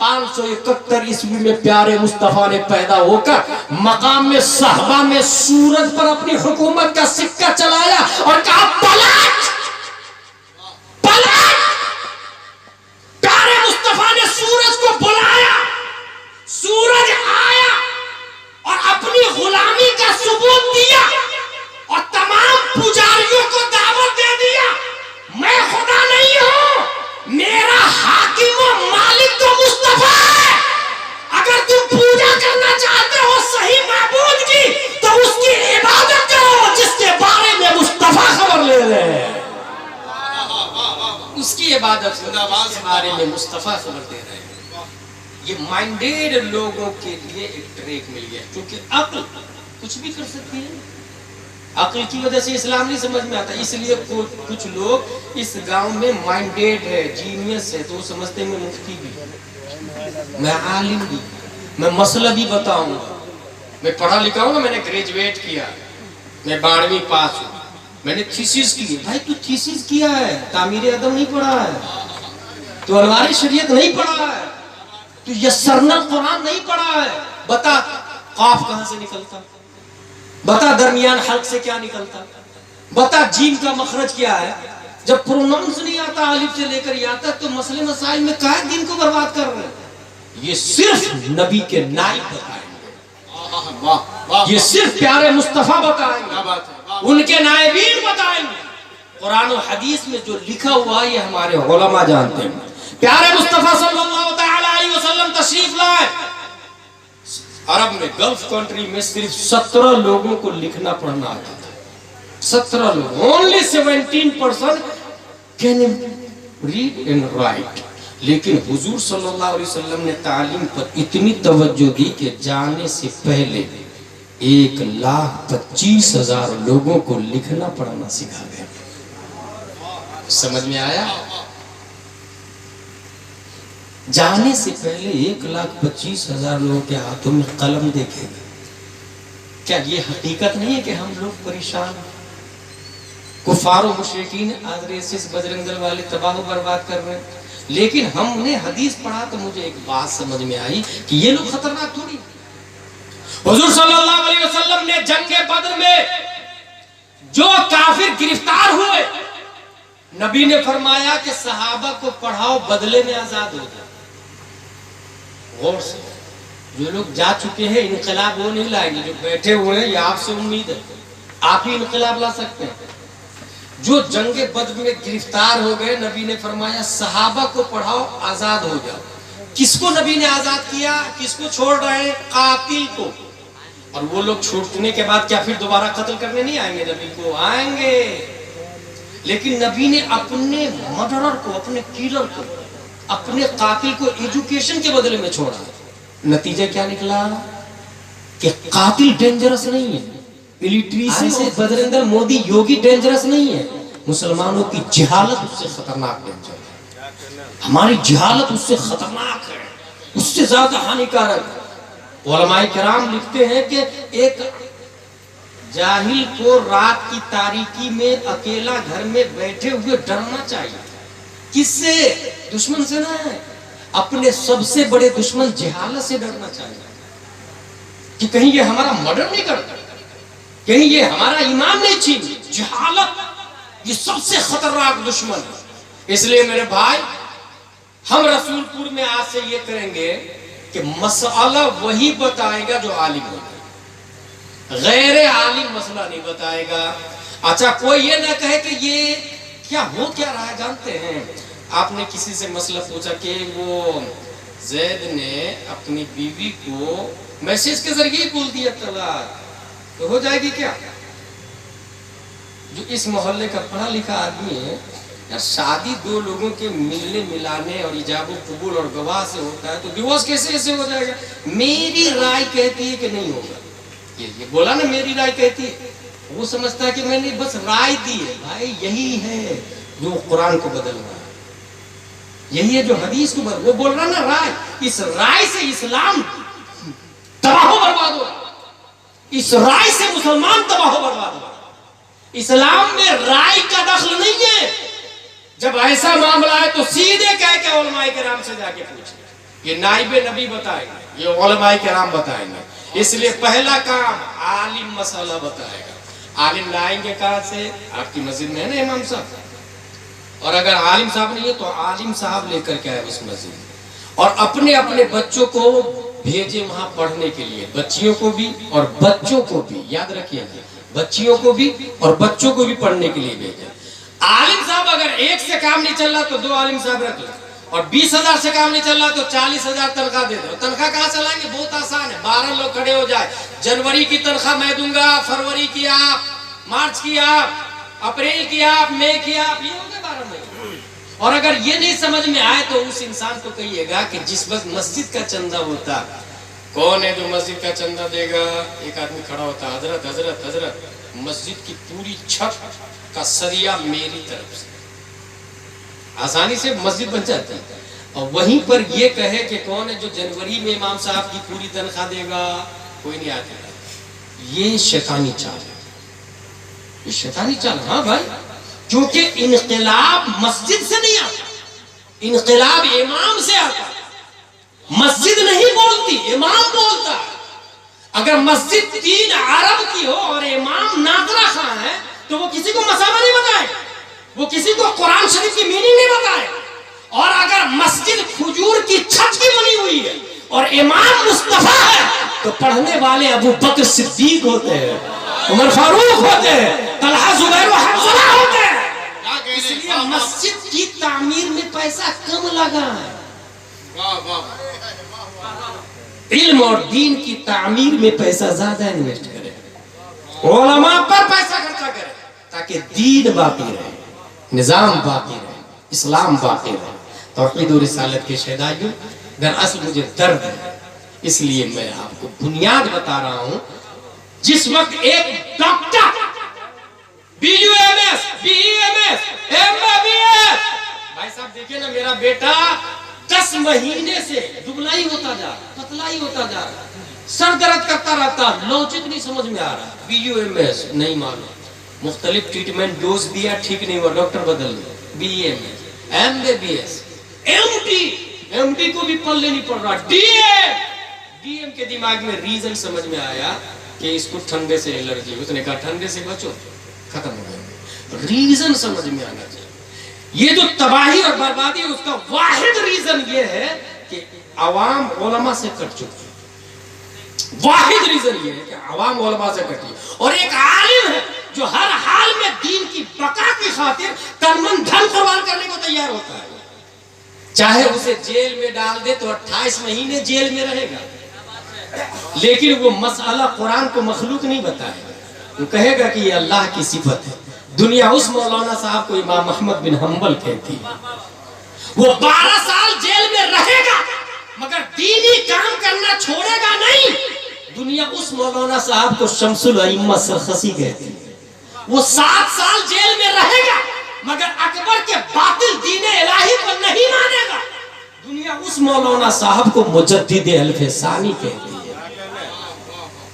Speaker 1: 571 ईस्वी में प्यारे मुस्तफा ने पैदा होकर मकाम में साहबा में सूरज पर अपनी हुकूमत का सिक्का चलाया और कहा पलट पलट। प्यारे मुस्तफा ने सूरज को बुलाया, सूरज आया और अपनी गुलामी का सबूत दिया और तमाम पुजारियों को दावत दे दिया, मैं खुदा नहीं हूं, मेरा हाकिम और मालिक तो मुस्तफा है। अगर तुम पूजा करना चाहते हो सही माबूद की तो उसकी इबादत करो जिसके बारे में मुस्तफा खबर की इबादत के बारे में मुस्तफ़ा खबर दे रहे हैं। ये माइंडेड लोगों के लिए एक ट्रैक मिल गया, क्योंकि अक्ल कुछ भी कर सकती है। अक्ल की वजह से इस्लाम नहीं समझ में आता, इसलिए कुछ लोग इस गांव में माइंडेड है, जीनियस है, तो वो समझते हैं मैं मुफ्ती भी, मैं आलिम भी, मैं मसला भी बताऊंगा, मैं पढ़ा लिखा हूँ ना, मैंने ग्रेजुएट किया, मैं 12वीं पास हूँ, मैंने थीसिस की। भाई तू थीसिस किया है, तामीर अदब नहीं पढ़ा है, तू अनवार शरीयत नहीं पढ़ा है, तू यस्सरना कुरान नहीं पढ़ा है, बता काफ कहां से निकलता, बता दरमियान हल्क से क्या निकलता, बता जीम का मखरज क्या है। जब प्रोनाउंस नहीं आता अलिफ से लेकर ये आता, तो मसले मसाइल में काहे दिन को बर्बाद कर रहे हैं। ये सिर्फ नबी के नाइब बताएंगे, ये सिर्फ प्यारे मुस्तफा बताएंगे, उनके नायबीन बताएंगे। कुरान और हदीस में जो लिखा हुआ है ये हमारे उलमा जानते हैं। प्यारे मुस्तफा सल्लल्लाहु अलैहि वसल्लम तशरीफ लाए, अरब में गल्फ कंट्री में सिर्फ 17 लोगों को लिखना पढ़ना आता था, 17 लोग, only 17% can read and right. लेकिन हुजूर सल्लल्लाहु अलैहि वसल्लम ने तालीम पर इतनी तवज्जो दी कि जाने से पहले 1,25,000 लोगों को लिखना पढ़ना सिखा गया। समझ में आया? जाने से पहले 1,25,000 लोगों के हाथों में कलम देखेगा। क्या ये हकीकत नहीं है कि हम लोग परेशान, कुफार और मुशरिकीन आईएसआईएस बजरंग दल वाले तबाह बर्बाद कर रहे हैं, लेकिन हमने हदीस पढ़ा तो मुझे एक बात समझ में आई कि ये लोग खतरनाक थोड़ी। हुजूर सल्लल्लाहु अलैहि वसल्लम ने जंगे बद्र में जो काफिर गिरफ्तार हुए, नबी ने फरमाया कि सहाबा को पढ़ाओ, बदले में आजाद हो जाए। गौर से, जो लोग जा चुके हैं इनकलाब वो नहीं लाएंगे, जो बैठे हुए हैं ये आपसे उम्मीद है, आप ही इनकलाब ला सकते हैं। जो जंगे बद्र में गिरफ्तार हो गए, नबी ने फरमाया सहाबा को पढ़ाओ, आजाद हो जाओ। किसको नबी ने आजाद किया, किसको छोड़ रहे हैं? कातिल को। और वो लोग छूटने के बाद क्या फिर दोबारा कत्ल करने नहीं आएंगे? नबी को आएंगे, लेकिन नबी ने अपने मर्डरर को, अपने किलर को, अपने कातिल को एजुकेशन के बदले में छोड़ा। नतीजा क्या निकला कि कातिल डेंजरस नहीं है, मिलिट्री से बदरिंदर मोदी योगी डेंजरस नहीं है, मुसलमानों की जिहालत उससे खतरनाक डेंजर है। हमारी जिहालत उससे खतरनाक है, उससे ज्यादा हानिकारक है। उलमाए किराम लिखते हैं कि एक जाहिल को रात की तारीकी में अकेला घर में बैठे हुए डरना चाहिए। किससे? दुश्मन से ना, अपने सबसे बड़े दुश्मन जिहालत से डरना चाहिए कि कहीं ये हमारा मर्डर नहीं करता, कहीं ये हमारा ईमान नहीं छीन। जिहालत ये सबसे खतरनाक दुश्मन है। इसलिए मेरे भाई, हम रसूलपुर में आज से ये करेंगे कि मसला वही बताएगा जो आलिम होगा, गैर आलिम मसला नहीं बताएगा। अच्छा, कोई ये ना कहे कि ये क्या हो क्या रहा है। जानते हैं, आपने किसी से मसला पूछा कि वो जैद ने अपनी बीवी को मैसेज के जरिए बोल दिया तलाक, तो हो जाएगी क्या? जो इस मोहल्ले का पढ़ा लिखा आदमी है यार, शादी दो लोगों के मिलने मिलाने और इजाबो कबूल और गवाह से होता है, तो डिवोर्स कैसे ऐसे हो जाएगा? मेरी राय कहती है कि नहीं होगा। ये बोला ना, मेरी राय कहती है, वो समझता है कि मैंने बस राय दी है। भाई यही है जो कुरान को बदल रहा है, यही है जो हदीस को बदल। वो बोल रहा ना राय, इस राय से इस्लाम तबाह बर्बाद हो, इस राय से मुसलमान तबाह बर्बाद हो। इस्लाम में राय का दखल नहीं है। जब ऐसा मामला है तो सीधे कह के उलमाए किराम से जाके पूछे, ये नाइबे नबी बताएंगे, ये उलमाए किराम बताएंगे। इसलिए पहला काम आलिम मसला बताएगा। आलिम लाएंगे कहां से? आपकी मस्जिद में है ना इमाम साहब, और अगर आलिम साहब नहीं है तो आलिम साहब लेकर के आए उस मस्जिद में, और अपने अपने बच्चों को भेजे वहां पढ़ने के लिए, बच्चियों को भी और बच्चों को भी, याद रखिएगा, बच्चियों को भी और बच्चों को भी पढ़ने के लिए भेजे। आलिम साहब अगर एक से काम नहीं चल रहा तो 2 आलिम साहब रख लो, और 20,000 से काम नहीं चल रहा तो 40,000 तनख्वाह दे दो। तनख्वाह कहाँ चलाएंगे? बहुत आसान है, 12 लोग खड़े हो जाए, जनवरी की तनख्वाह मैं दूंगा, फरवरी की आप, मार्च की आप, अप्रैल की आप, मई की आप, ये हो गए 12 महीने। और अगर ये नहीं समझ में आए तो उस इंसान को कहिएगा कि जिस वक्त मस्जिद का चंदा होता, कौन है जो मस्जिद का चंदा देगा? एक आदमी खड़ा होता, हजरत हजरत हजरत, मस्जिद की पूरी छत का सरिया मेरी तरफ से। आसानी से मस्जिद बन जाती है। और वहीं पर ये कहे कि कौन है जो जनवरी में इमाम साहब की पूरी तनख्वाह देगा? कोई नहीं आता। ये शैतानी चाल है, ये शैतानी चाल। हाँ भाई, क्योंकि इनकलाब मस्जिद से नहीं आता, इनकलाब इमाम से आता। मस्जिद नहीं बोलती, इमाम बोलता है। अगर मस्जिद 3 अरब की हो और इमाम नादरा खां है तो वो किसी को मसाला नहीं बताए, वो किसी को कुरान शरीफ की मीनिंग नहीं बताए। और अगर मस्जिद खजूर की छत की बनी हुई है और इमाम मुस्तफा है तो पढ़ने वाले अबू बकर सिद्दीक होते हैं, उमर फारूक होते हैं, तलहा जुबैर व हंज़ला होते हैं। इसलिए मस्जिद की तामीर में पैसा कम लगा है। इल्म और दीन की तामीर में पैसा ज्यादा इन्वेस्ट करें, उलमा पर पैसा खर्चा करें, ताकि दीन बाकी रहे, निजाम बाकी रहे, इस्लाम बाकी रहे। तौहीद और रिसालत के शहदाइयों, दरअसल मुझे दर्द है, इसलिए मैं आपको बुनियाद बता रहा हूं। जिस वक्त एक डॉक्टर BUMS, BEMS, MBBS, भाई साहब देखिए ना, मेरा बेटा 10 महीने से दुबला ही होता जा रहा, पतला ही होता जा रहा, सर दर्द करता रहता, लॉजिक नहीं समझ में आ रहा। BUMS नहीं मालूम, मुख्तलिफ ट्रीटमेंट डोज दिया, ठीक नहीं हुआ, डॉक्टर बदल दिया। BEMS, MBBS, MD को भी पल्ले नहीं पड़ रहा। DM के दिमाग में रीजन समझ में आया कि इसको ठंडे से एलर्जी, उसने कहा ठंडे से बचो, खत्म हो गया। रीजन समझ में आना चाहिए। ये जो तबाही और बर्बादी है उसका वाहिद रीजन ये है कि अवाम उलमा से कट चुकी। वाहिद रीजन ये है कि अवाम उलमा से कटी। और एक आलिम है जो हर हाल में दीन की बका की खातिर तन मन धन कुर्बान करने को तैयार होता है, चाहे उसे जेल में डाल दे तो 28 महीने जेल में रहेगा, लेकिन वो मसला कुरान को मखलूक नहीं बताएगा। वो कहेगा कि ये अल्लाह की सिफत है। दुनिया उस मौलाना साहब को इमाम अहमद बिन हम्बल कहती है। वो 12 साल जेल में रहेगा मगर दीनी काम करना छोड़ेगा नहीं। दुनिया उस मौलाना साहब को शम्सुल अइम्मा सरखसी कहती है। वो 7 साल जेल में रहेगा मगर अकबर के बातिल दीन इलाही को नहीं मानेगा। दुनिया उस मौलाना साहब को मुजद्दिद अल्फसानी कहती है।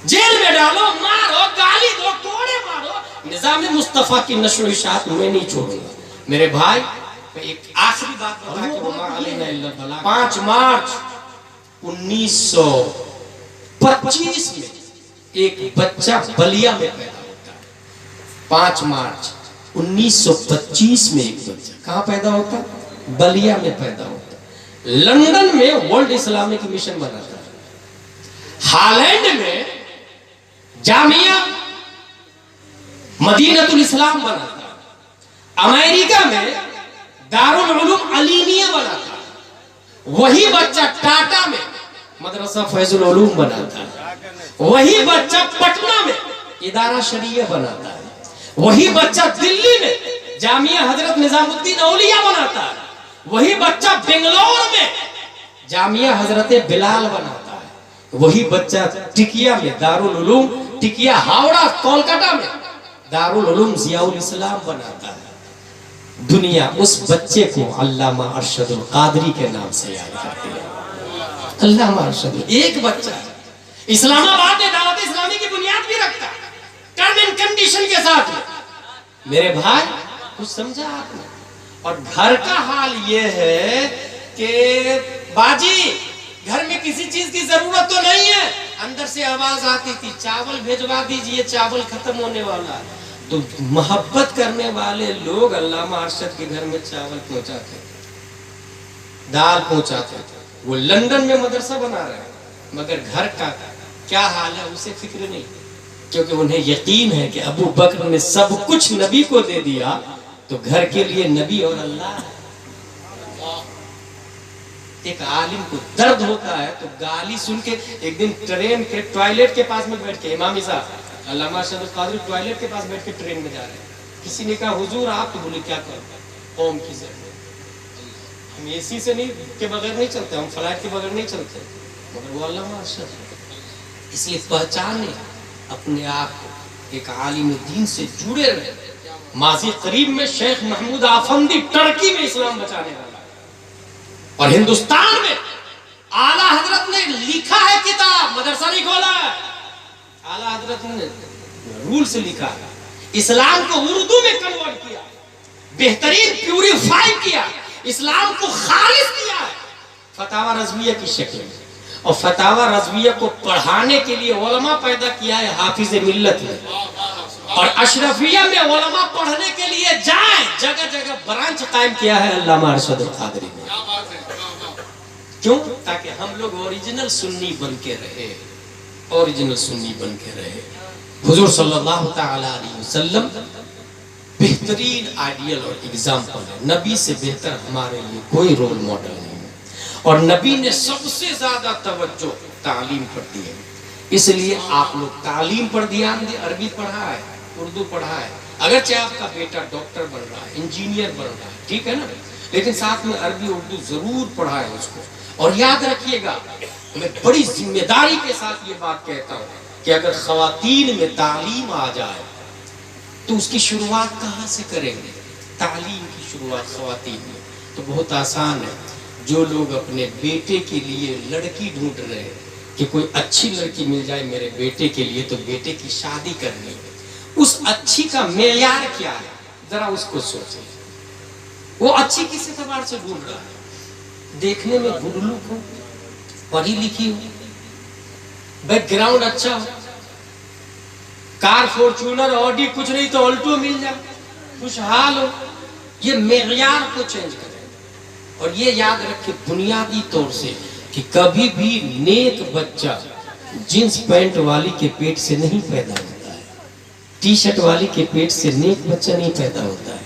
Speaker 1: जेल में डालो, मारो, गाली दो, कोड़े मारो, निजाम मुस्तफा की नशो इशात में नहीं छोड़ूंगा। मेरे भाई, एक आखिरी बात बता के 5 मार्च 1925 में एक बच्चा बलिया में पैदा होता है। 5 मार्च 1925 में एक बच्चा कहाँ पैदा होता है? बलिया में पैदा होता है। लंदन में वर्ल्ड इस्लामिक मिशन बनाता है। हॉलैंड में जामिया मदीनतुल इस्लाम बनाता है। अमेरिका में दारुल उलूम अलीमिया बनाता है। वही बच्चा टाटा में मदरसा फैजुल उलूम बनाता है। वही बच्चा पटना में इदारा शरीया बनाता है। वही बच्चा दिल्ली में जामिया हजरत निजामुद्दीन औलिया बनाता है। वही बच्चा बेंगलोर में जामिया हजरत बिलाल बनाता है। वही बच्चा टिकिया में दारुल उलूम, टिकिया हावड़ा कोलकाता में दारुल उलूम जियाउल इस्लाम बनाता है। दुनिया उस बच्चे को अल्लामा अरशदुल कादरी के नाम से याद करती है। अल्लामा अरशदुल, एक बच्चा इस्लामाबाद में दावत इस्लामी की बुनियाद भी रखता है, टर्म एंड कंडीशन के साथ। मेरे भाई, कुछ समझा आपने? और घर का हाल ये है कि बाजी घर में किसी चीज की जरूरत तो नहीं है, अंदर से आवाज आती थी चावल भेजवा दीजिए, चावल खत्म होने वाला है। तो मोहब्बत करने वाले लोग अल्लामा अरशद के घर में चावल पहुंचाते थे, दाल पहुंचाते थे। वो लंदन में मदरसा बना रहे हैं मगर घर का क्या हाल है उसे फिक्र नहीं, क्योंकि उन्हें यकीन है कि अबू बकर ने सब कुछ नबी को दे दिया तो घर के लिए नबी और अल्लाह है। एक आलिम को दर्द होता है तो गाली सुन के, एक दिन ट्रेन के टॉयलेट के पास में बैठ के इमामी साहब अल्लामा अरशदुल कादरी टॉयलेट के पास बैठ के ट्रेन में जा रहे हैं। किसी ने कहा हुजूर आप, तो बोले क्या करो, कौम की जरूरत। हम एसी से नहीं के बगैर नहीं चलते, हम फ्लाइट के बगैर नहीं चलते, मगर वो अल्लाह अरशद है। इसलिए पहचाने अपने आप को, एक आलिम दीन से जुड़े रहे। माजी करीब में शेख महमूद आफंदी टर्की में इस्लाम बचाने वाला है, और हिंदुस्तान में आला हजरत ने लिखा है किताब, मदरसा नहीं खोला है, आला हजरत ने रूल से लिखा है, इस्लाम को उर्दू में कन्वर्ट किया, बेहतरीन प्यूरिफाई किया, इस्लाम को खालिस किया है फतावा रज़विया की शक्ल में। और फतावा रज़विया को पढ़ाने के लिए उलमा पैदा किया है हाफिज मिल्लत ने, और अशरफिया में उलमा पढ़ने के लिए जाए, जगह जगह ब्रांच कायम किया है अल्लामा अरशद कादरी ने। क्यों? ताकि हम लोग ओरिजिनल सुन्नी बन के रहे, ओरिजिनल सुन्नी बन के रहे। हुजूर सल्लल्लाहु तआला अलैहि वसल्लम बेहतरीन आइडियल और एग्जाम्पल है। नबी से बेहतर हमारे लिए कोई रोल मॉडल नहीं है, और नबी ने सबसे ज्यादा तवज्जो तालीम पर दी है। इसलिए आप लोग तालीम पर ध्यान दें। अरबी पढ़ा है, उर्दू पढ़ा है, अगर चाहे आपका बेटा डॉक्टर बन रहा है, इंजीनियर बन रहा है, ठीक है ना, लेकिन साथ में अरबी उर्दू जरूर पढ़ाए उसको। और याद रखिएगा, मैं बड़ी जिम्मेदारी के साथ ये बात कहता हूँ कि अगर खवातीन में तालीम आ जाए तो उसकी शुरुआत कहाँ से करेंगे? तालीम की शुरुआत खवातीन में तो बहुत आसान है। जो लोग अपने बेटे के लिए लड़की ढूंढ रहे हैं कि कोई अच्छी लड़की मिल जाए मेरे बेटे के लिए, तो बेटे की शादी करनी है, उस अच्छी का मेयार क्या है जरा उसको सोचें। वो अच्छी किस एतबार से ढूंढ रहा है? देखने में गुडलुक हो, पढ़ी लिखी हो, बैकग्राउंड अच्छा हो, कार फॉर्च्यूनर ऑडी कुछ नहीं तो ऑल्टो मिल जाए, खुशहाल हो, ये मेयार को चेंज करें। और ये याद रखें बुनियादी तौर से कि कभी भी नेक बच्चा जींस पैंट वाली के पेट से नहीं पैदा होता है, टी शर्ट वाली के पेट से नेक बच्चा नहीं पैदा होता है।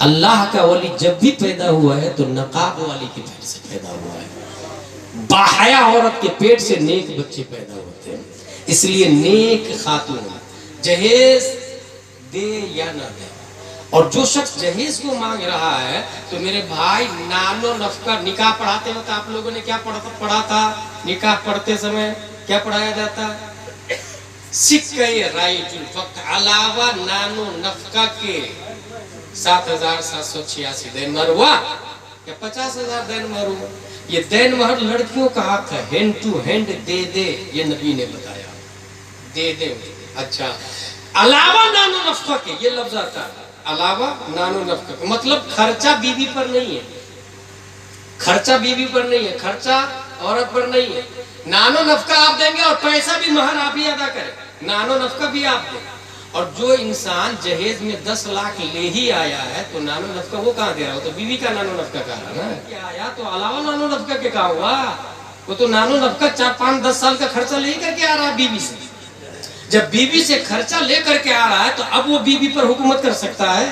Speaker 1: अल्लाह का वली जब भी पैदा हुआ है तो नकाब वाली के पेट से पैदा हुआ है। बाहया औरत के पेट से नेक बच्चे पैदा होते हैं। इसलिए नेक खातून जहेज दे या ना दे, और जो शख्स जहेज को मांग रहा है तो मेरे भाई नानो नफका, निकाह पढ़ाते वक्त आप लोगों ने क्या पढ़ा था? निकाह पढ़ते समय क्या पढ़ाया जाता? सिक्के राइजुल वक्त अलावा नानो नफका के 7,786 दैन मरवा या 50,000 दैन मरवा। ये दैन महर लड़कियों का हक है, हैंड टू हैंड दे दे, ये नबी ने बताया, दे दे। अच्छा, अलावा नानो नफका के ये लफ्ज आता है, अलावा नानो नफका के मतलब खर्चा बीवी पर नहीं है, खर्चा बीवी पर नहीं है, खर्चा औरत पर नहीं है। नानो नफका आप देंगे और पैसा भी महर आप ही अदा करें, नानो नफका भी आप दें। और जो इंसान जहेज में 10 लाख ले ही आया है तो नानो नफका वो कहाँ दे रहा हो? तो बीवी का नानो नफका कहा रहा ना, क्या आया तो अलावा नानो नफका के कहा हुआ? वो तो नानो नफका 4, 5, 10 साल का खर्चा लेकर के आ रहा है बीवी से। जब बीवी से खर्चा लेकर के आ रहा है तो अब वो बीवी पर हुकूमत कर सकता है।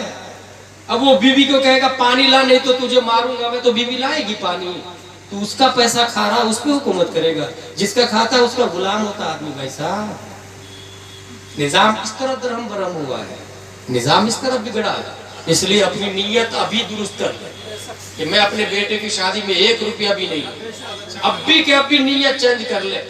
Speaker 1: अब वो बीवी को कहेगा पानी ला, नहीं तो तुझे मारूंगा मैं, तो बीवी लाएगी पानी। तो उसका पैसा खा रहा, उस पर हुकूमत करेगा। जिसका खाता है उसका गुलाम होता आदमी। भाई साहब, निजाम इस तरह दरहम बरहम हुआ है, निजाम इस तरह बिगड़ा है। इसलिए अपनी नीयत अभी दुरुस्त कर ले कि मैं अपने बेटे की शादी में 1 रुपया भी नहीं, अभी के अभी नीयत चेंज कर ले।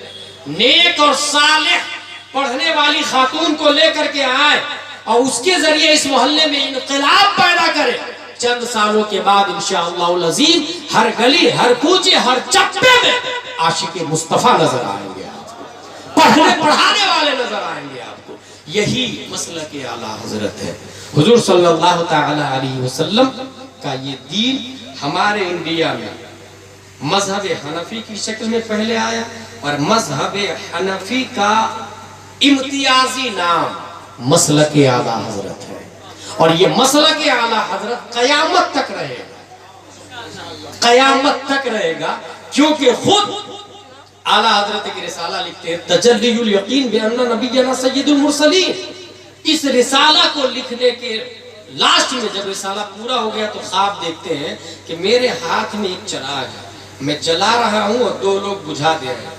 Speaker 1: नेक और सालेह पढ़ने वाली खातून को लेकर के आए और उसके जरिए इस मोहल्ले में इनकलाब पैदा करे। चंद सालों के बाद इंशाअल्लाह अज़ीज़ हर गली, हर कूचे, हर चप्पे में आशिक मुस्तफा नजर आएंगे आपको, पढ़ने पढ़ाने वाले नजर आएंगे आपको। यही मसलक आला हजरत है। हुजूर सल्लल्लाहु तआला अलैहि वसल्लम का ये दीन हमारे इंडिया में मजहब हनफी की शक्ल में पहले आया, और मजहब हनफी का इम्तियाजी नाम मसलक आला हजरत है। और ये मसलक आला हजरत कयामत तक रहेगा, कयामत तक रहेगा। क्योंकि खुद आला हजरत की रिसाला लिखते हैं, तजल्लियुल यकीन बिअन्ना नबियना सय्यदुल मुरसलीन। इस रिसाला को लिखने के लास्ट में जब रिसाला पूरा हो गया तो ख्वाब देखते हैं कि मेरे हाथ में एक चिराग है, मैं जला रहा हूं और 2 लोग बुझा दे रहे हैं।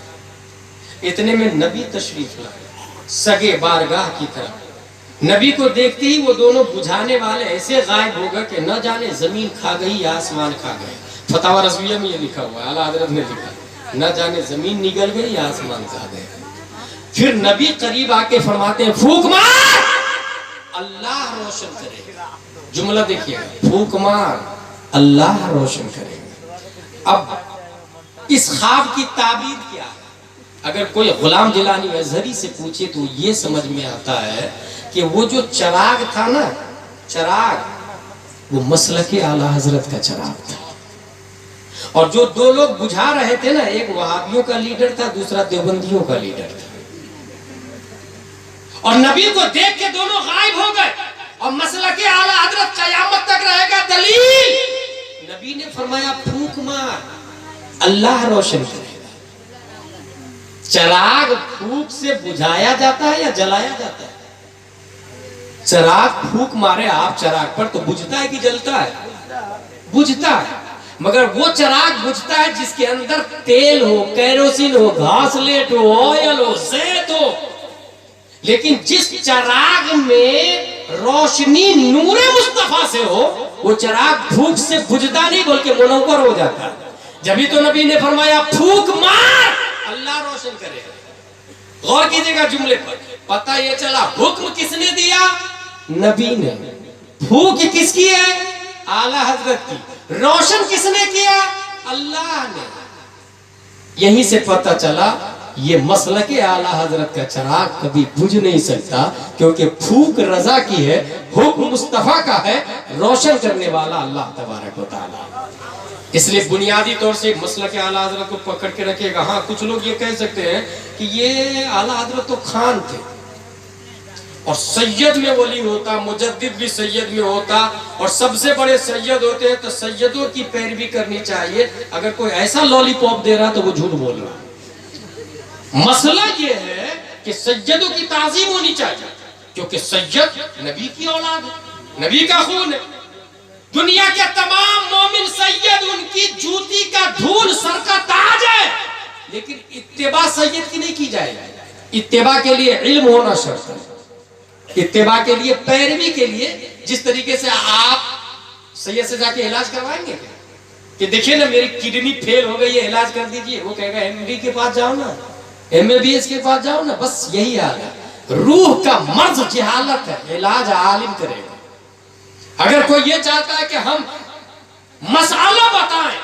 Speaker 1: इतने में नबी तशरीफ लाए सगे बारगाह की तरफ। नबी को देखते ही वो दोनों बुझाने वाले ऐसे गायब हो गए कि न जाने जमीन खा गई या आसमान खा गए। फतावा रज़विया में ये लिखा हुआ है, आला हजरत ने लिखा, न जाने जमीन निगल गई या आसमान ज़ादे। फिर नबी करीब आके फरमाते हैं फूक मार, अल्लाह रोशन करेगा। जुमला देखिएगा, फूक मार अल्लाह रोशन करेगा। अब इस ख्वाब की ताबीर क्या है? अगर कोई गुलाम जिलानी अजहरी से पूछे तो ये समझ में आता है कि वो जो चराग था ना, चराग, वो मसलके आला हजरत का चराग था। और जो दो लोग बुझा रहे थे ना, एक वहाबियों का लीडर था, दूसरा देवबंदियों का लीडर था। और नबी को देख के दोनों गायब हो गए और मसलके आला हजरत कयामत तक रहेगा दलील। नबी ने फरमाया फूंक मार अल्लाह रोशन करेगा। चराग फूंक से बुझाया जाता है या जलाया जाता है? चराग फूंक मारे आप चराग पर तो बुझता है कि जलता है? बुझता है। मगर वो चराग बुझता है जिसके अंदर तेल हो, केरोसिन हो, घासलेट हो, ऑयल हो, जैत हो। लेकिन जिस चराग में रोशनी नूरे मुस्तफा से हो, वो चराग फूंक से बुझता नहीं बल्कि मुनव्वर हो जाता है। जब तो नबी ने फरमाया फूंक मार अल्लाह रोशन करेगा। गौर कीजिएगा जुमले पर, पता ये चला हुक्म किसने दिया? नबी ने। फूंक किसकी है? आला हजरत की। रोशन किसने किया? अल्लाह ने। यहीं से पता चला ये मसलके आला हजरत का चराग कभी बुझ नहीं सकता, क्योंकि फूंक रजा की है, हुक्म मुस्तफा का है, रोशन करने वाला अल्लाह तबारक व तआला। इसलिए बुनियादी तौर से मसलके आला हजरत को पकड़ के रखेगा। हाँ, कुछ लोग ये कह सकते हैं कि ये आला हजरत तो खान थे और सैयद में वली होता, मुजद्दिद भी सैयद में होता, और सबसे बड़े सैयद होते हैं तो सैयदों की पैरवी करनी चाहिए। अगर कोई ऐसा लॉलीपॉप दे रहा तो वो झूठ बोल रहा है। मसला ये है कि सैयदों की ताजीम होनी चाहिए, क्योंकि सैयद नबी की औलाद है, नबी का खून है। दुनिया के तमाम मोमिन सैयद उनकी जूती का धूल सर का ताज है, लेकिन इत्तिबा सैयद की नहीं की जाएगी। इत्तिबा के लिए इल्म होना शर्त है। इत्तिबा के लिए, पैरवी के लिए, जिस तरीके से आप सैयद से जाके इलाज करवाएंगे कि देखिए ना मेरी किडनी फेल हो गई है, इलाज कर दीजिए, वो कहेगा एमडी के पास जाओ ना, एमबीबीएस के पास जाओ ना। बस यही हाल है। रूह का मर्ज जहालत है, इलाज आलिम करेगा। अगर कोई ये चाहता है कि हम मसाला बताएं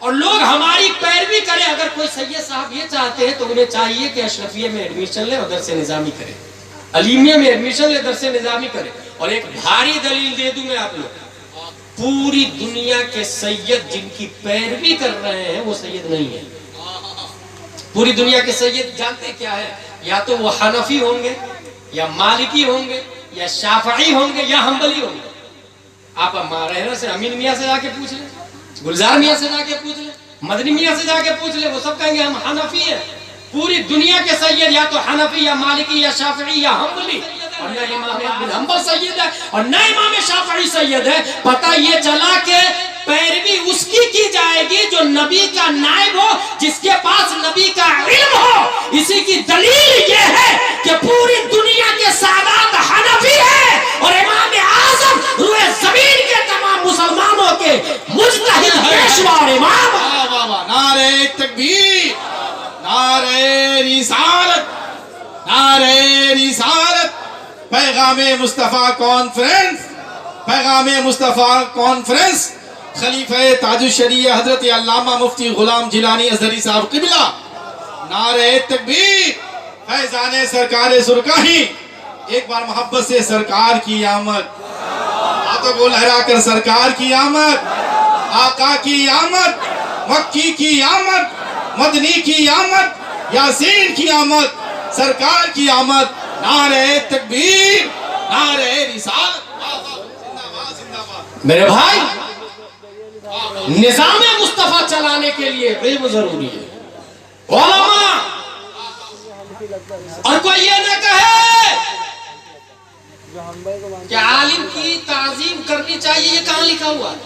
Speaker 1: और लोग हमारी पैरवी करें, अगर कोई सैयद साहब ये चाहते हैं तो उन्हें चाहिए कि अशरफिया में एडमिशन ले और दरसे निजामी करें, अलीमिया में एडमिशन ले, दरसे निजामी करें। और एक भारी दलील दे दूं मैं आप लोग, पूरी दुनिया के सैयद जिनकी पैरवी कर रहे हैं वो सैयद नहीं है। पूरी दुनिया के सैयद जानते क्या है? या तो वो हनफी होंगे, या मालिकी होंगे, या शाफई होंगे, या हम्बली होंगे। आप रहना से अमीन मियाँ से जाके पूछ ले, गुलजार मियाँ से जाके पूछ ले, मदनी मियाँ से जाके पूछ ले, वो सब कहेंगे हम हनफी हैं। पूरी दुनिया के सैयद या तो हनफी, या मालिकी, या शाफई, या हम्बली, और न इमाम बिन हम्बल सैयद है और न इमाम शाफई सैयद है। पता ये चला के पैरवी उसकी की जाएगी जो नबी का नायब हो, जिसके पास नबी का इल्म हो। इसी की दलील ये है कि पूरी दुनिया के सादात हनफी है और इमाम आज़म रूए ज़मीन के तमाम मुसलमानों के मुज्तहिद पेशवा और इमाम।
Speaker 3: नारे तकबीर, नारे रिसालत, नारे रिसालत। पैगामे मुस्तफा कॉन्फ्रेंस, पैगामे मुस्तफा कॉन्फ्रेंस, खलीफे ताजुश शरीय हजरत अल्लामा मुफ्ती गुलाम जिलानी अजहरी साहब किबला। नारे तकबीर, फैजाने सरकार सुरकाही। एक बार मोहब्बत से सरकार की आमद, हाथों को लहरा कर सरकार की आमद, आका की आमद, मक्की की आमद, मदनी की आमद, यासीन की आमद, सरकार की आमद। नारे तकबीर, नारे रिसालत।
Speaker 1: मेरे भाई, निजाम मुस्तफा चलाने के लिए इल्म जरूरी है, उलमा। और कोई ये न कहे कि आलिम की ताजीम करनी चाहिए, ये कहाँ लिखा हुआ है?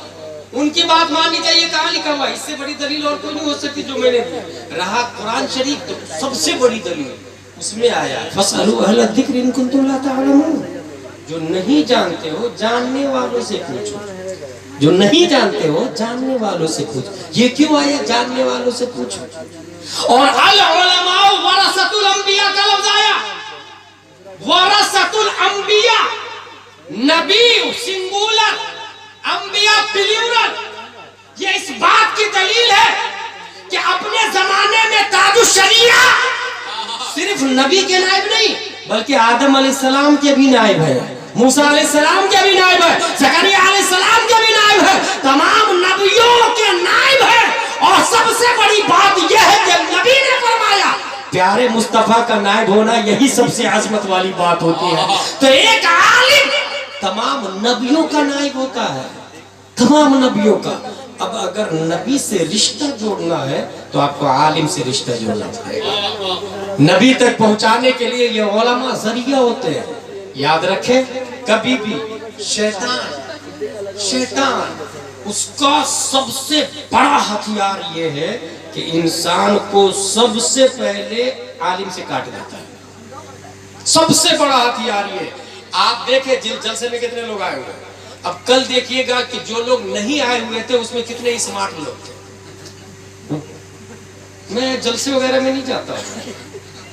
Speaker 1: उनकी बात माननी चाहिए, कहाँ लिखा हुआ है? इससे बड़ी दलील और कोई नहीं हो सकती जो मैंने दी। रहा कुरान शरीफ, तो सबसे बड़ी दलील उसमें आया है, फसअलू अहल ज़िक्र इन कुंतुम ला ताअलमून। जो नहीं जानते हो जानने वालों से पूछो। जो नहीं जानते हो जानने वालों से पूछ। ये क्यों आया? जानने वालों से पूछो। और अल उलमा वरसतुल अंबिया का लफ्ज आया, वरसतुल अंबिया, नबी सिंगुलर, अंबिया प्लूरल। ये इस बात की दलील है कि अपने जमाने में ताजुश शरिया सिर्फ नबी के नायब नहीं बल्कि आदम अलैहिस्सलाम के भी नायब है, मूसा अलैहिस्सलाम के भी नायब है, जकरिया अलैहिस्सलाम के भी नायब है, तमाम नबियों के नायब है। और सबसे बड़ी बात यह है कि नबी ने फरमाया प्यारे मुस्तफा का नायब होना, यही सबसे अजमत वाली बात होती है। तो एक आलिम तमाम नबियों का नायब होता है, तमाम नबियों का। अब अगर नबी से रिश्ता जोड़ना है तो आपको आलिम से रिश्ता जोड़ना पड़ेगा। नबी तक पहुंचाने के लिए ये उलमा जरिया होते हैं। याद रखें, कभी भी शैतान उसका सबसे बड़ा हथियार ये है कि इंसान को सबसे पहले आलिम से काट देता है। सबसे बड़ा हथियार ये। आप देखें जलसे में कितने लोग आए हुए हैं। अब कल देखिएगा कि जो लोग नहीं आए हुए थे उसमें कितने स्मार्ट लोग थे। मैं जलसे वगैरह में नहीं जाता,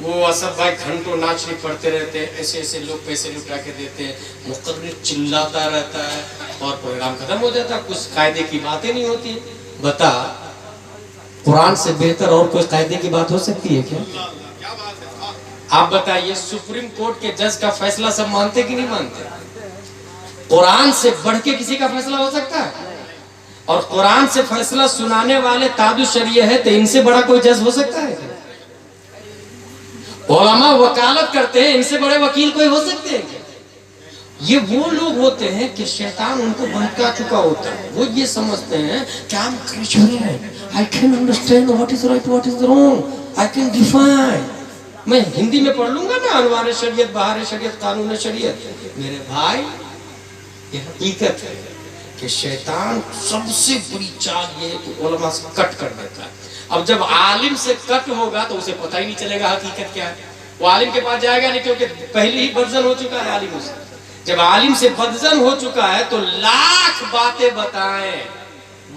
Speaker 1: वो असद भाई घंटों नाचने पड़ते रहते हैं, ऐसे ऐसे लोग पैसे लुटा के देते हैं, मुकर्रिर चिल्लाता रहता है और प्रोग्राम खत्म हो जाता है, कुछ कायदे की बातें नहीं होती। बता, कुरान से बेहतर और कोई कायदे की बात हो सकती है क्या? आप बताइए, सुप्रीम कोर्ट के जज का फैसला सब मानते कि नहीं मानते? कुरान से बढ़ के किसी का फैसला हो सकता है? और कुरान से फैसला सुनाने वाले ताजुश शरिया है, तो इनसे बड़ा कोई जज हो सकता है? उलमा वकालत करते हैं, इनसे बड़े वकील कोई हो सकते हैं? ये वो लोग होते हैं कि शैतान उनको बहका चुका होता है। वो ये समझते हैं कि I am Christian, I can understand what is right what is wrong, I can define. मैं हिंदी में पढ़ लूंगा ना, अनवार शरीयत, बहार शरीयत, कानून शरीयत। मेरे भाई, ये हकीकत है कि शैतान सबसे बड़ी चाल ये है कि उलमा से कट कर देता है। अब जब आलिम से कट होगा तो उसे पता ही नहीं चलेगा हकीकत क्या है। वो आलिम के पास जाएगा नहीं, क्योंकि पहले ही बदजन हो चुका है आलिम से। जब आलिम से बदजन हो चुका है तो लाख बातें बताएं,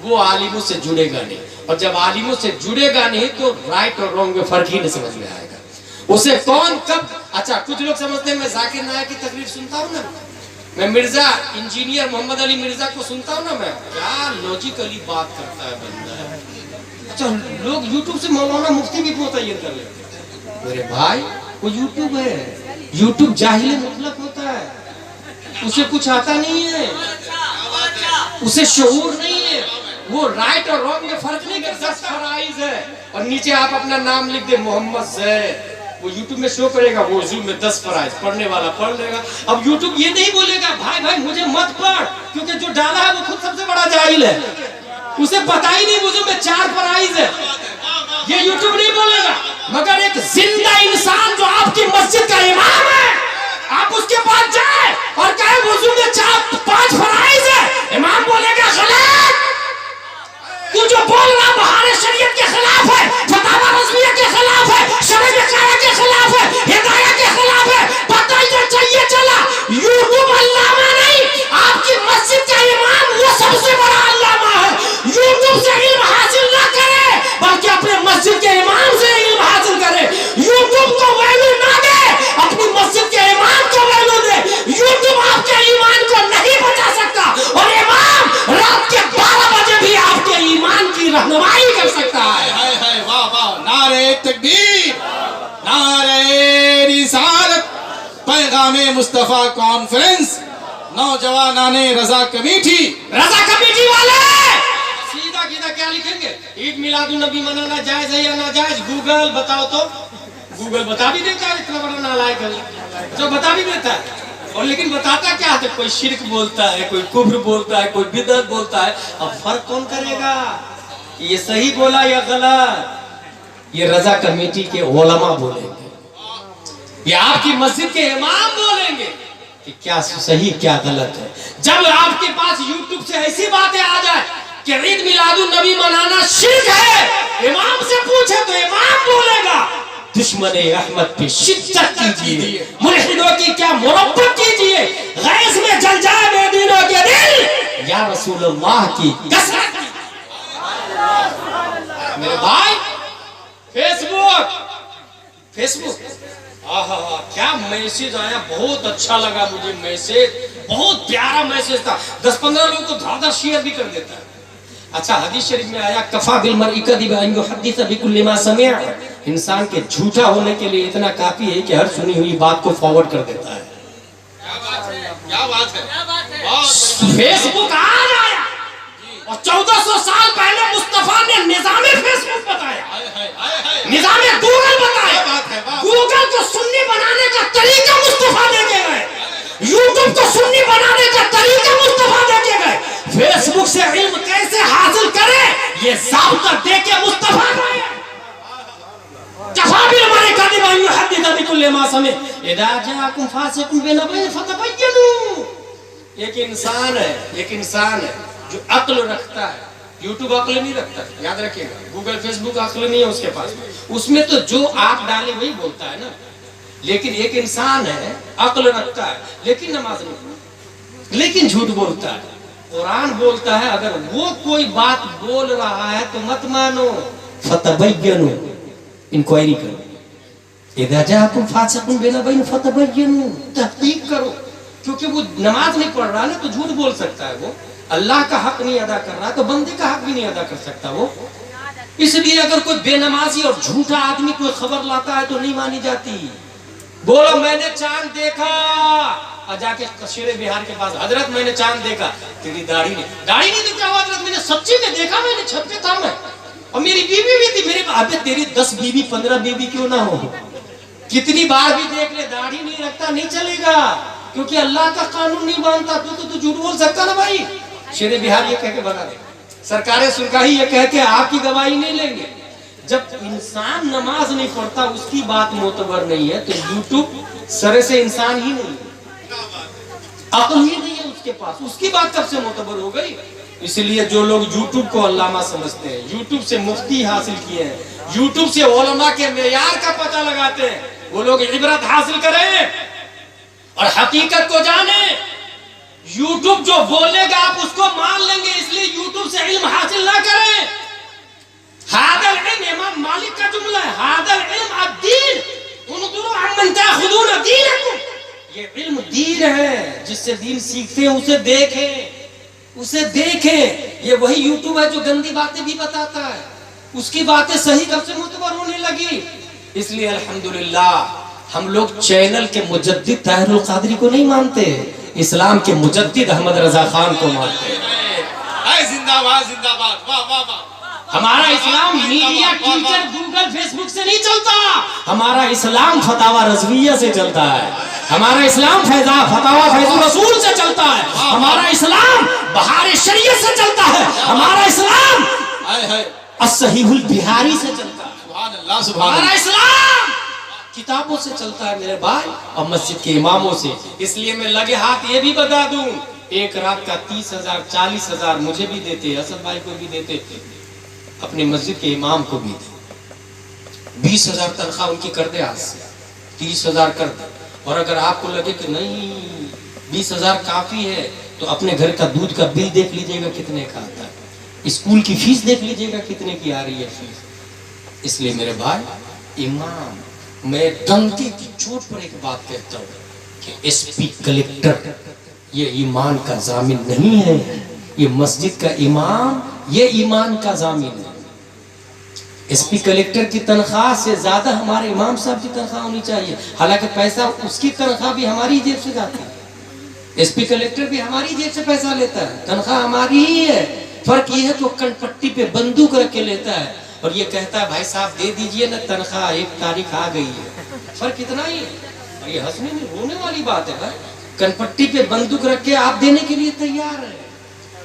Speaker 1: वो आलिमों से जुड़ेगा नहीं। और जब आलिमों से जुड़ेगा नहीं तो राइट और रॉन्ग में फर्क ही नहीं समझ में आएगा। उसे कौन कब, अच्छा कुछ लोग समझते हैं मैं जाकिर नायक की तकरीर सुनता हूँ ना, मैं मिर्जा इंजीनियर मोहम्मद अली मिर्जा को सुनता हूँ ना, मैं क्या लॉजिकली बात करता है बंदा। अच्छा, लोग यूट्यूब से मौलाना मुफ्ती भी मुतय्यन कर लेते हैं। मेरे भाई, वो यूट्यूब है, यूट्यूब जाहिल मुतलक होता है, उसे कुछ आता नहीं है, उसे शऊर नहीं है, वो राइट और रॉन्ग में फर्क नहीं करता। 10 फराइज है और नीचे आप अपना नाम लिख दे मोहम्मद जैद, वो यूट्यूब में शो करेगा, वो जूम में 10 फराइज, पढ़ने वाला पढ़ लेगा। अब यूट्यूब ये नहीं बोलेगा भाई भाई मुझे मत पढ़, क्योंकि जो डाला है वो खुद सबसे बड़ा जाहिल है, उसे पता ही नहीं वुजू में 4 फराइज है। ये यूट्यूब नहीं बोलेगा। मगर एक जिंदा इंसान जो आपकी मस्जिद का इमाम है, आप उसके पास जाए और कहे वुजू में 4-5 फराइज है, इमाम बोलेगा गलत, तू जो बोल रहा बहार शरीयत के खिलाफ है, फतावा रज़विया के खिलाफ है, शरह विकाया के खिलाफ है, हिदाया के खिलाफ है, पता ही तो चाहिए चला। यूट्यूब अल्लामा नहीं, आपकी मस्जिद का इमाम वो सबसे बड़ा अल्लामा है। यूट्यूब से इल्म हासिल ना करे बल्कि अपने मस्जिद के इमाम से इल्म हासिल करे। यूट्यूब को वैल्यू ना दे, अपनी मस्जिद के इमाम को वैल्यू दे। यूट्यूब आपके ईमान को नहीं बचा सकता और इमाम रात के 12 बजे भी आपके ईमान की रहनुमाई कर सकता है।
Speaker 3: हाय हाय वाह वाह, नारे तकबीर, नारे रिसालत, पैगामे मुस्तफा कॉन्फ्रेंस, नौजवानाने रजा कमेटी
Speaker 1: वाले सीधा सीधा क्या लिखेंगे? ईद मिलादुन नबी मनाना जायज है या नाजायज? गूगल बताओ तो, गूगल बता भी देता है, इतना बड़ा नालायक है जो बता भी देता है। और लेकिन बताता क्या है? कोई शिर्क बोलता है, कोई कुफ्र बोलता है, कोई बिदअत बोलता है। अब फर्क कौन करेगा कि ये सही बोला या गलत? ये रजा कमेटी के उलमा बोलेंगे, ये आपकी मस्जिद के इमाम बोलेंगे कि क्या सही क्या गलत है। जब आपके पास यूट्यूब से ऐसी बातें आ जाए कि ईद मिलादुन नबी मनाना शिर्क है, इमाम से पूछे तो इमाम बोलेगा दुश्मन अहमद पे शिद्दत कीजिए, मुल्हिदों की क्या मुरब्बत कीजिए, गैस में जल जाए बेदीनों के दिल, या रसूलुल्लाह की कसरत। मेरे भाई फेसबुक आहा क्या मैसेज आया, बहुत अच्छा लगा मुझे मैसेज, बहुत प्यारा मैसेज था। 10-15 लोग तो धाधा शेयर भी कर देता है। अच्छा हदीस शरीफ में आया कफा बिल मरई कदिबा अन युहद्दिस बिकुल्लि मा समिअ, इंसान के झूठा होने के लिए इतना काफी है कि हर सुनी हुई बात को फॉरवर्ड कर देता है।
Speaker 3: क्या बात है।
Speaker 1: फेसबुक आज आया और 1400 साल पहले मुस्तफा ने निजामे फेसबुक बताया, निजामे गूगल बताया। गूगल को सुन्नी बनाने का तरीका मुस्तफा देके गए, यूट्यूब को सुन्नी बनाने का तरीका मुस्तफा देके गए, फेसबुक से इल्म कैसे हासिल करें ये ज़ाब्ता देके मुस्तफा गए। कफा बिल मरई कदिबा अन युहद्दिस बिकुल्लि मा समिअ इज़ा जाअकुम फासिकुन बिनबइन फतबय्यनु। एक इंसान है जो अक्ल रखता है। यूट्यूब अक्ल नहीं रखता, याद रखिएगा। गूगल फेसबुक अक्ल नहीं है उसके पास, उसमें तो जो आप डाले वही बोलता है ना। लेकिन एक इंसान है अक्ल रखता है लेकिन नमाज नहीं पढ़ता, लेकिन झूठ बोलता है। कुरान बोलता है अगर वो कोई बात बोल रहा है तो मत मानो, फतबय्यनु, इंक्वायरी करो। इज़ा जाअकुम फासिकुन बिनबइन फतबय्यनु, तहकीक करो। क्योंकि वो नमाज नहीं पढ़ रहा ना तो झूठ बोल सकता है, वो अल्लाह का हक नहीं अदा कर रहा तो बंदे का हक भी नहीं अदा कर सकता वो। इसलिए अगर कोई बेनमाजी और झूठा आदमी कोई खबर लाता है तो नहीं मानी जाती। बोलो मैंने चांद देखा और जाके शेरे बिहार के पास, हजरत मैंने चांद देखा, तेरी दाढ़ी नहीं तो क्या हुआ हजरत, मैंने सच्ची में देखा, मैंने छत पे था मैं और मेरी बीवी भी थी। मेरे अबे तेरी 10 बीवी 15 बीवी क्यों ना हो, कितनी बार भी देख ले, दाढ़ी नहीं रखता नहीं चलेगा क्योंकि अल्लाह का कानून नहीं मानता। तू झूठ बोल सकता ना भाई। शेरे बिहार ये कह के बना दे, सरकारें सुरकाही ये कह के आपकी गवाही नहीं लेंगे। जब इंसान नमाज नहीं पढ़ता उसकी बात मोतबर नहीं है तो यूट्यूब सरे से इंसान ही नहीं, अक्ल ही नहीं है उसके पास, उसकी बात कब से मोतबर हो गई। इसलिए जो लोग यूट्यूब को अल्लामा समझते हैं, यूट्यूब से मुफ्ती हासिल किए हैं, यूट्यूब से उलमा के मेयार का पता लगाते हैं, वो लोग इबरत हासिल करें और हकीकत को जाने। यूट्यूब जो बोलेगा आप उसको मान लेंगे, इसलिए यूट्यूब से इल्म हासिल ना करें। हादल इल्म इमाम मालिक का जुमला है, हादल इल्म अद्दीन उनदुरु अम्मन ताखुदून दीनकुम। ये इल्म दीन है, जिससे दीन सीखते हैं उसे देखें। ये वही यूट्यूब है जो गंदी बातें भी बताता है, उसकी बातें सही कब से मुतबर होने लगी। इसलिए अल्हम्दुलिल्लाह हम लोग चैनल के मुजद्दिद ताहिरुल कादरी को नहीं मानते, इस्लाम के मुजद्दिद अहमद रजा खान को मानते हैं।
Speaker 3: जिंदाबाद जिंदाबाद, वाह वाह वाह।
Speaker 1: हमारा इस्लाम मीडिया ट्विटर गूगल फेसबुक से नहीं चलता, हमारा इस्लाम फतावा रज़विया से चलता है, हमारा इस्लाम फतावा फैजुल रसूल से चलता है, हमारा इस्लाम बहार शरीयत से चलता है, हमारा इस्लाम अस्सहीहुल बिहारी से चलता है।
Speaker 3: सुभान अल्लाह, सुभान अल्लाह।
Speaker 1: हमारा इस्लाम किताबों से चलता है मेरे भाई, और मस्जिद के इमामों से। इसलिए मैं लगे हाथ ये भी बता दूं, एक रात का 30,000 40,000 मुझे भी देते, असद भाई को भी देते, अपने मस्जिद के इमाम को भी दे। 20,000 तनख्वाह उनकी कर दे, आज से 30,000 कर दे। और अगर आपको लगे कि नहीं 20,000 काफी है तो अपने घर का दूध का बिल देख लीजिएगा कितने का आता है, स्कूल की फीस देख लीजिएगा कितने की आ रही है फीस। इसलिए मेरे भाई इमाम, मैं डंके की चोट पर एक बात कहता हूँ कि एसपी कलेक्टर ये ईमान का जामिन नहीं है, ये मस्जिद का इमाम ये ईमान का जामिन है। एसपी कलेक्टर की तनख्वाह से ज्यादा हमारे इमाम साहब की तनख्वाह होनी चाहिए। हालांकि पैसा उसकी तनख्वाह भी हमारी जेब से जाती है, एसपी कलेक्टर भी हमारी जेब से पैसा लेता है, तनख्वाह हमारी ही है। फर्क ये है तो कनपट्टी पे बंदूक रख के लेता है और ये कहता है भाई साहब दे दीजिए ना तनख्वाह, 1 तारीख आ गई है। फर्क इतना ही है, और ये हंसने में रोने वाली बात है भाई। कनपट्टी पे बंदूक रख के आप देने के लिए तैयार है,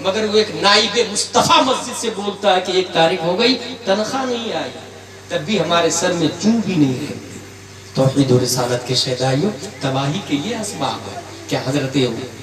Speaker 1: मगर वो एक नाइबे मुस्तफा मस्जिद से बोलता है कि 1 तारीख हो गई तनख्वाह नहीं आई, तब भी हमारे सर में चू भी नहीं है। तौहीद और रिसालत के शहदाइयों, तबाही के ये असबाब है। क्या हजरत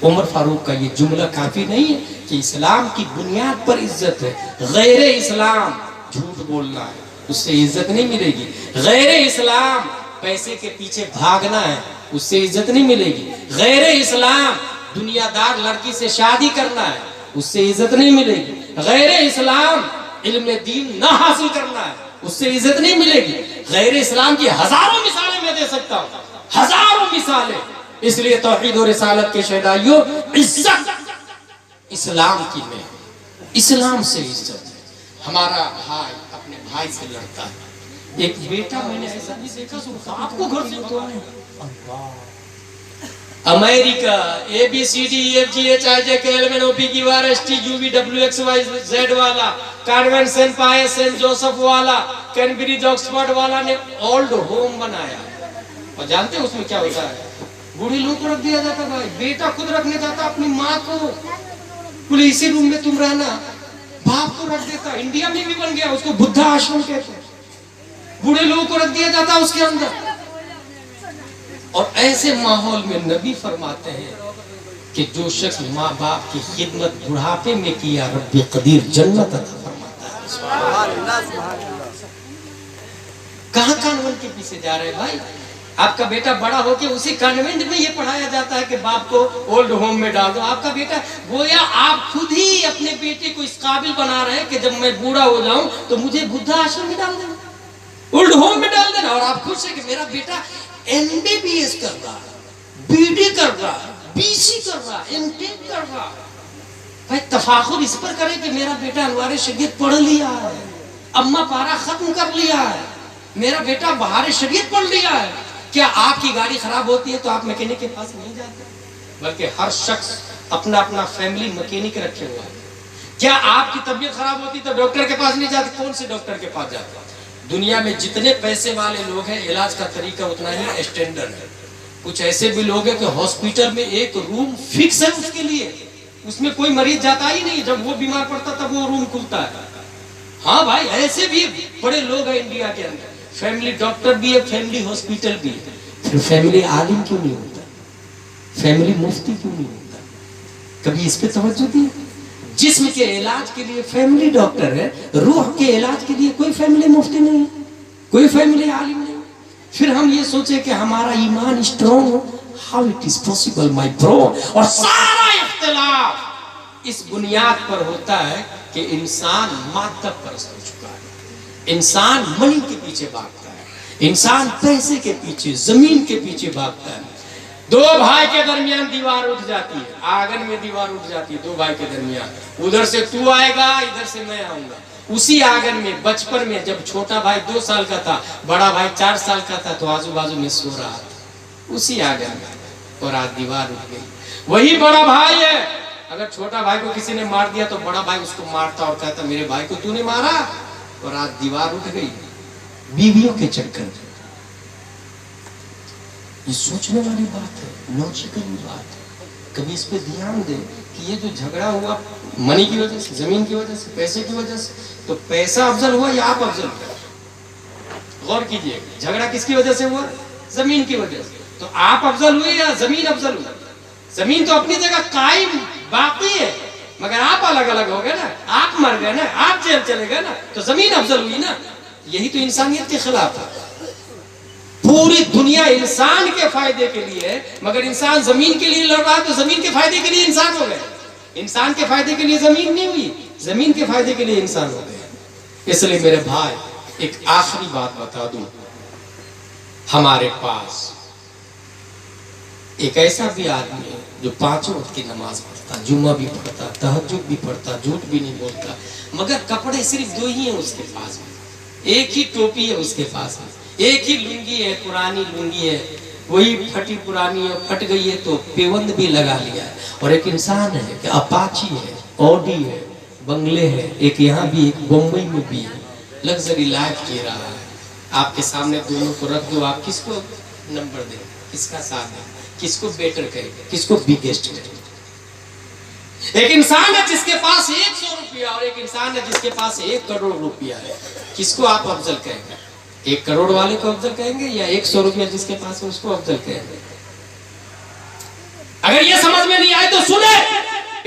Speaker 1: उमर फारूक का ये जुमला काफी नहीं है कि इस्लाम की बुनियाद पर इज्जत है, गैर इस्लाम झूठ बोलना है उससे इज्जत नहीं मिलेगी, गैर इस्लाम पैसे के पीछे भागना है उससे इज्जत नहीं मिलेगी, गैर इस्लाम दुनियादार लड़की से शादी करना है उससे इज्जत नहीं मिलेगी। गैर इस्लाम इल्म दीन ना हासिल करना है, उससे इज्जत नहीं मिलेगी। गैर इस्लाम की हजारों मिसालें मैं दे सकता हूँ, हजारों मिसालें। इसलिए तौहीद और रिसालत के शहदाइयों, इज्जत इस्लाम की में, इस्लाम से इज्जत है। हमारा भाई अपने भाई से लड़ता है। एक बेटा, मैंने ऐसा भी देखा, बाप को घर से उतरवाए। अमेरिका ABCDEFGHIJKLMNOPQRSTUVWXYZ वाला, कॉन्वेंट सेंट पायस सेंट जोसेफ वाला, कैम्ब्रिज ऑक्सफोर्ड वाला ने ओल्ड होम बनाया। और जानते हैं उसमें क्या होता है? बूढ़े लोगों को रख दिया जाता है। भाई बेटा खुद रखने जाता अपनी माँ को, बोले इसी रूम में तुम रहना, बाप को रख देता। इंडिया में भी बन गया, उसको बुद्धा आश्रम कहते हैं। बूढ़े लोगों को रख दिया जाता उसके अंदर। और ऐसे माहौल में नबी फरमाते हैं कि जो शख्स माँ बाप की खिदमत बुढ़ापे में किया, रब्बी कदीर जन्नत अता फरमाता है। कहाँ कॉन्वेंट के पीछे जा रहे हैं भाई? आपका बेटा बड़ा होके उसी कॉन्वेंट में ये पढ़ाया जाता है कि बाप को ओल्ड होम में डाल दो। आपका बेटा, गोया आप खुद ही अपने बेटे को इस काबिल बना रहे हैं कि जब मैं बूढ़ा हो जाऊं तो मुझे बुद्धा आश्रम में डाल देना, ओल्ड होम में डाल देना। और आप खुश है कि मेरा बेटा MBBS कर रहा, BD कर रहा, BC कर रहा, MTech कर रहा। भाई तफाखुर इस पर करें कि मेरा बेटा अनवार शरीयत पढ़ लिया है, अम्मा पारा खत्म कर लिया है, मेरा बेटा बहार शरीयत पढ़ लिया है। क्या आपकी गाड़ी खराब होती है तो आप मैकेनिक के पास नहीं जाते? बल्कि हर शख्स अपना अपना फैमिली मैकेनिक रखे हुआ है। क्या आपकी तबीयत खराब होती तो डॉक्टर के पास नहीं जाते? कौन से डॉक्टर के पास जाते? दुनिया में जितने पैसे वाले लोग हैं, इलाज का तरीका उतना ही स्टैंडर्ड है। कुछ ऐसे भी लोग हैं कि हॉस्पिटल में एक रूम फिक्स है उसके लिए, उसमें कोई मरीज जाता ही नहीं, जब वो बीमार पड़ता तब वो रूम खुलता है। हाँ भाई, ऐसे भी बड़े लोग हैं इंडिया के अंदर। फैमिली डॉक्टर भी है, फैमिली हॉस्पिटल भी है। फिर फैमिली आलिम क्यों नहीं होता? फैमिली मुफ्ती क्यों नहीं होता? कभी इस पे तवज्जो दी? जिस्म के इलाज के लिए फैमिली डॉक्टर है, रूह के इलाज के लिए कोई फैमिली मुफ्ती नहीं है, कोई फैमिली आलिम नहीं। फिर हम ये सोचे कि हमारा ईमान स्ट्रॉन्ग हो, how it is possible my bro? और सारा इख्तिलाफ इस बुनियाद पर होता है कि इंसान मादा परस्त हो चुका है, इंसान मनी के पीछे भागता है, इंसान पैसे के पीछे, जमीन के पीछे भागता है। दो भाई के दरमियान दीवार उठ जाती है, आंगन में दीवार उठ जाती है दो भाई के दरमियान। उधर से तू आएगा, इधर से मैं आऊंगा। उसी आंगन में बचपन में जब छोटा भाई 2 साल का था, बड़ा भाई 4 साल का था, तो आजू बाजू में सो रहा था उसी आंगन में, और आज दीवार उठ गई। वही बड़ा भाई है, अगर छोटा भाई को किसी ने मार दिया तो बड़ा भाई उसको मारता और कहता मेरे भाई को तूने मारा, और आज दीवार उठ गई बीवियों के चक्कर में। ये सोचने वाली बात है, लॉजिकल बात है। कभी इस पे ध्यान दे कि ये जो झगड़ा हुआ मनी की वजह से, जमीन की वजह से, पैसे की वजह से, तो पैसा अफजल हुआ या आप अफजल हुए? गौर कीजिए, झगड़ा किसकी वजह से हुआ? जमीन की वजह से। तो आप अफजल हुए या जमीन अफजल हुई? जमीन तो अपनी जगह कायम बाकी है, मगर आप अलग अलग हो गए ना, आप मर गए ना, आप जेल चले गए ना, तो जमीन अफजल हुई ना। यही तो इंसानियत के खिलाफ है। पूरी दुनिया इंसान के फायदे के लिए है, मगर इंसान जमीन के लिए लड़ रहा है, तो जमीन के फायदे के लिए इंसान हो गए। इंसान के फायदे के लिए जमीन नहीं हुई, जमीन के फायदे के लिए इंसान हो गए। इसलिए मेरे भाई, एक आखिरी बात बता दूं, हमारे पास एक ऐसा भी आदमी है जो 5 वक्त की नमाज पढ़ता, जुम्मा भी पढ़ता, तहज्जुद भी पढ़ता, झूठ भी नहीं बोलता, मगर कपड़े सिर्फ 2 ही हैं उसके पास में, एक ही टोपी है उसके पास में, एक ही लुंगी है, पुरानी लुंगी है, वही फटी पुरानी है, फट गई है तो पेवंद भी लगा लिया है। और एक इंसान है कि अपाची है, ऑडी है, बंगले है, एक यहाँ भी, एक बम्बई में भी है, लग्जरी लाइफ जी रहा है। आपके सामने दोनों को रख दो, आप किसको नंबर दें, किसका साथ दें, किसको बेटर कहेंगे, किसको बिगेस्ट कहेंगे? एक इंसान है जिसके पास 100 रुपया और एक इंसान है जिसके पास 1 करोड़ रुपया है, किसको आप अफजल कहेंगे? 1 करोड़ वाले को अफजल कहेंगे या 100 रुपया जिसके पास है उसको अफजल कहेंगे? अगर ये समझ में नहीं आए तो सुने,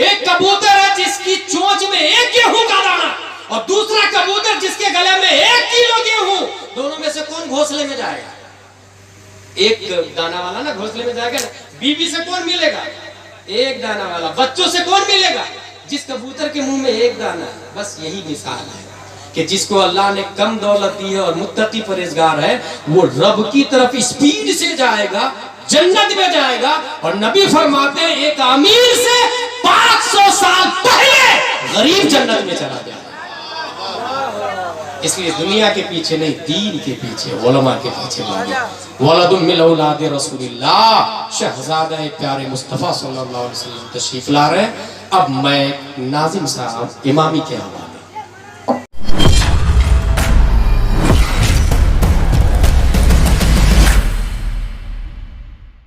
Speaker 1: एक कबूतर है जिसकी चोंच में 1 गेहूं का दाना, और दूसरा कबूतर जिसके गले में 1 किलो गेहूं, दोनों में से कौन घोंसले में जाएगा? एक दाना वाला ना घोंसले में जाएगा ना। बीवी से कौन मिलेगा? 1 दाना वाला। बच्चों से कौन मिलेगा? जिस कबूतर के मुंह में एक दाना है, बस यही मिसाल है कि जिसको अल्लाह ने कम दौलत दी है और मुत्तकी परहेजगार है, वो रब की तरफ स्पीड से जाएगा, जन्नत में जाएगा। और नबी फरमाते हैं एक अमीर से 500 साल पहले गरीब जन्नत में चला जाएगा। इसलिए दुनिया के पीछे नहीं, दीन के पीछे, उलमा के पीछे भागे। वलदुम मिन औलाद रसूलिल्लाह, शहजादा प्यारे मुस्तफ़ा सल्लल्लाहु अलैहि वसल्लम तशरीफ ला रहे हैं। अब मैं नाजिम साहब इमामी के हवाले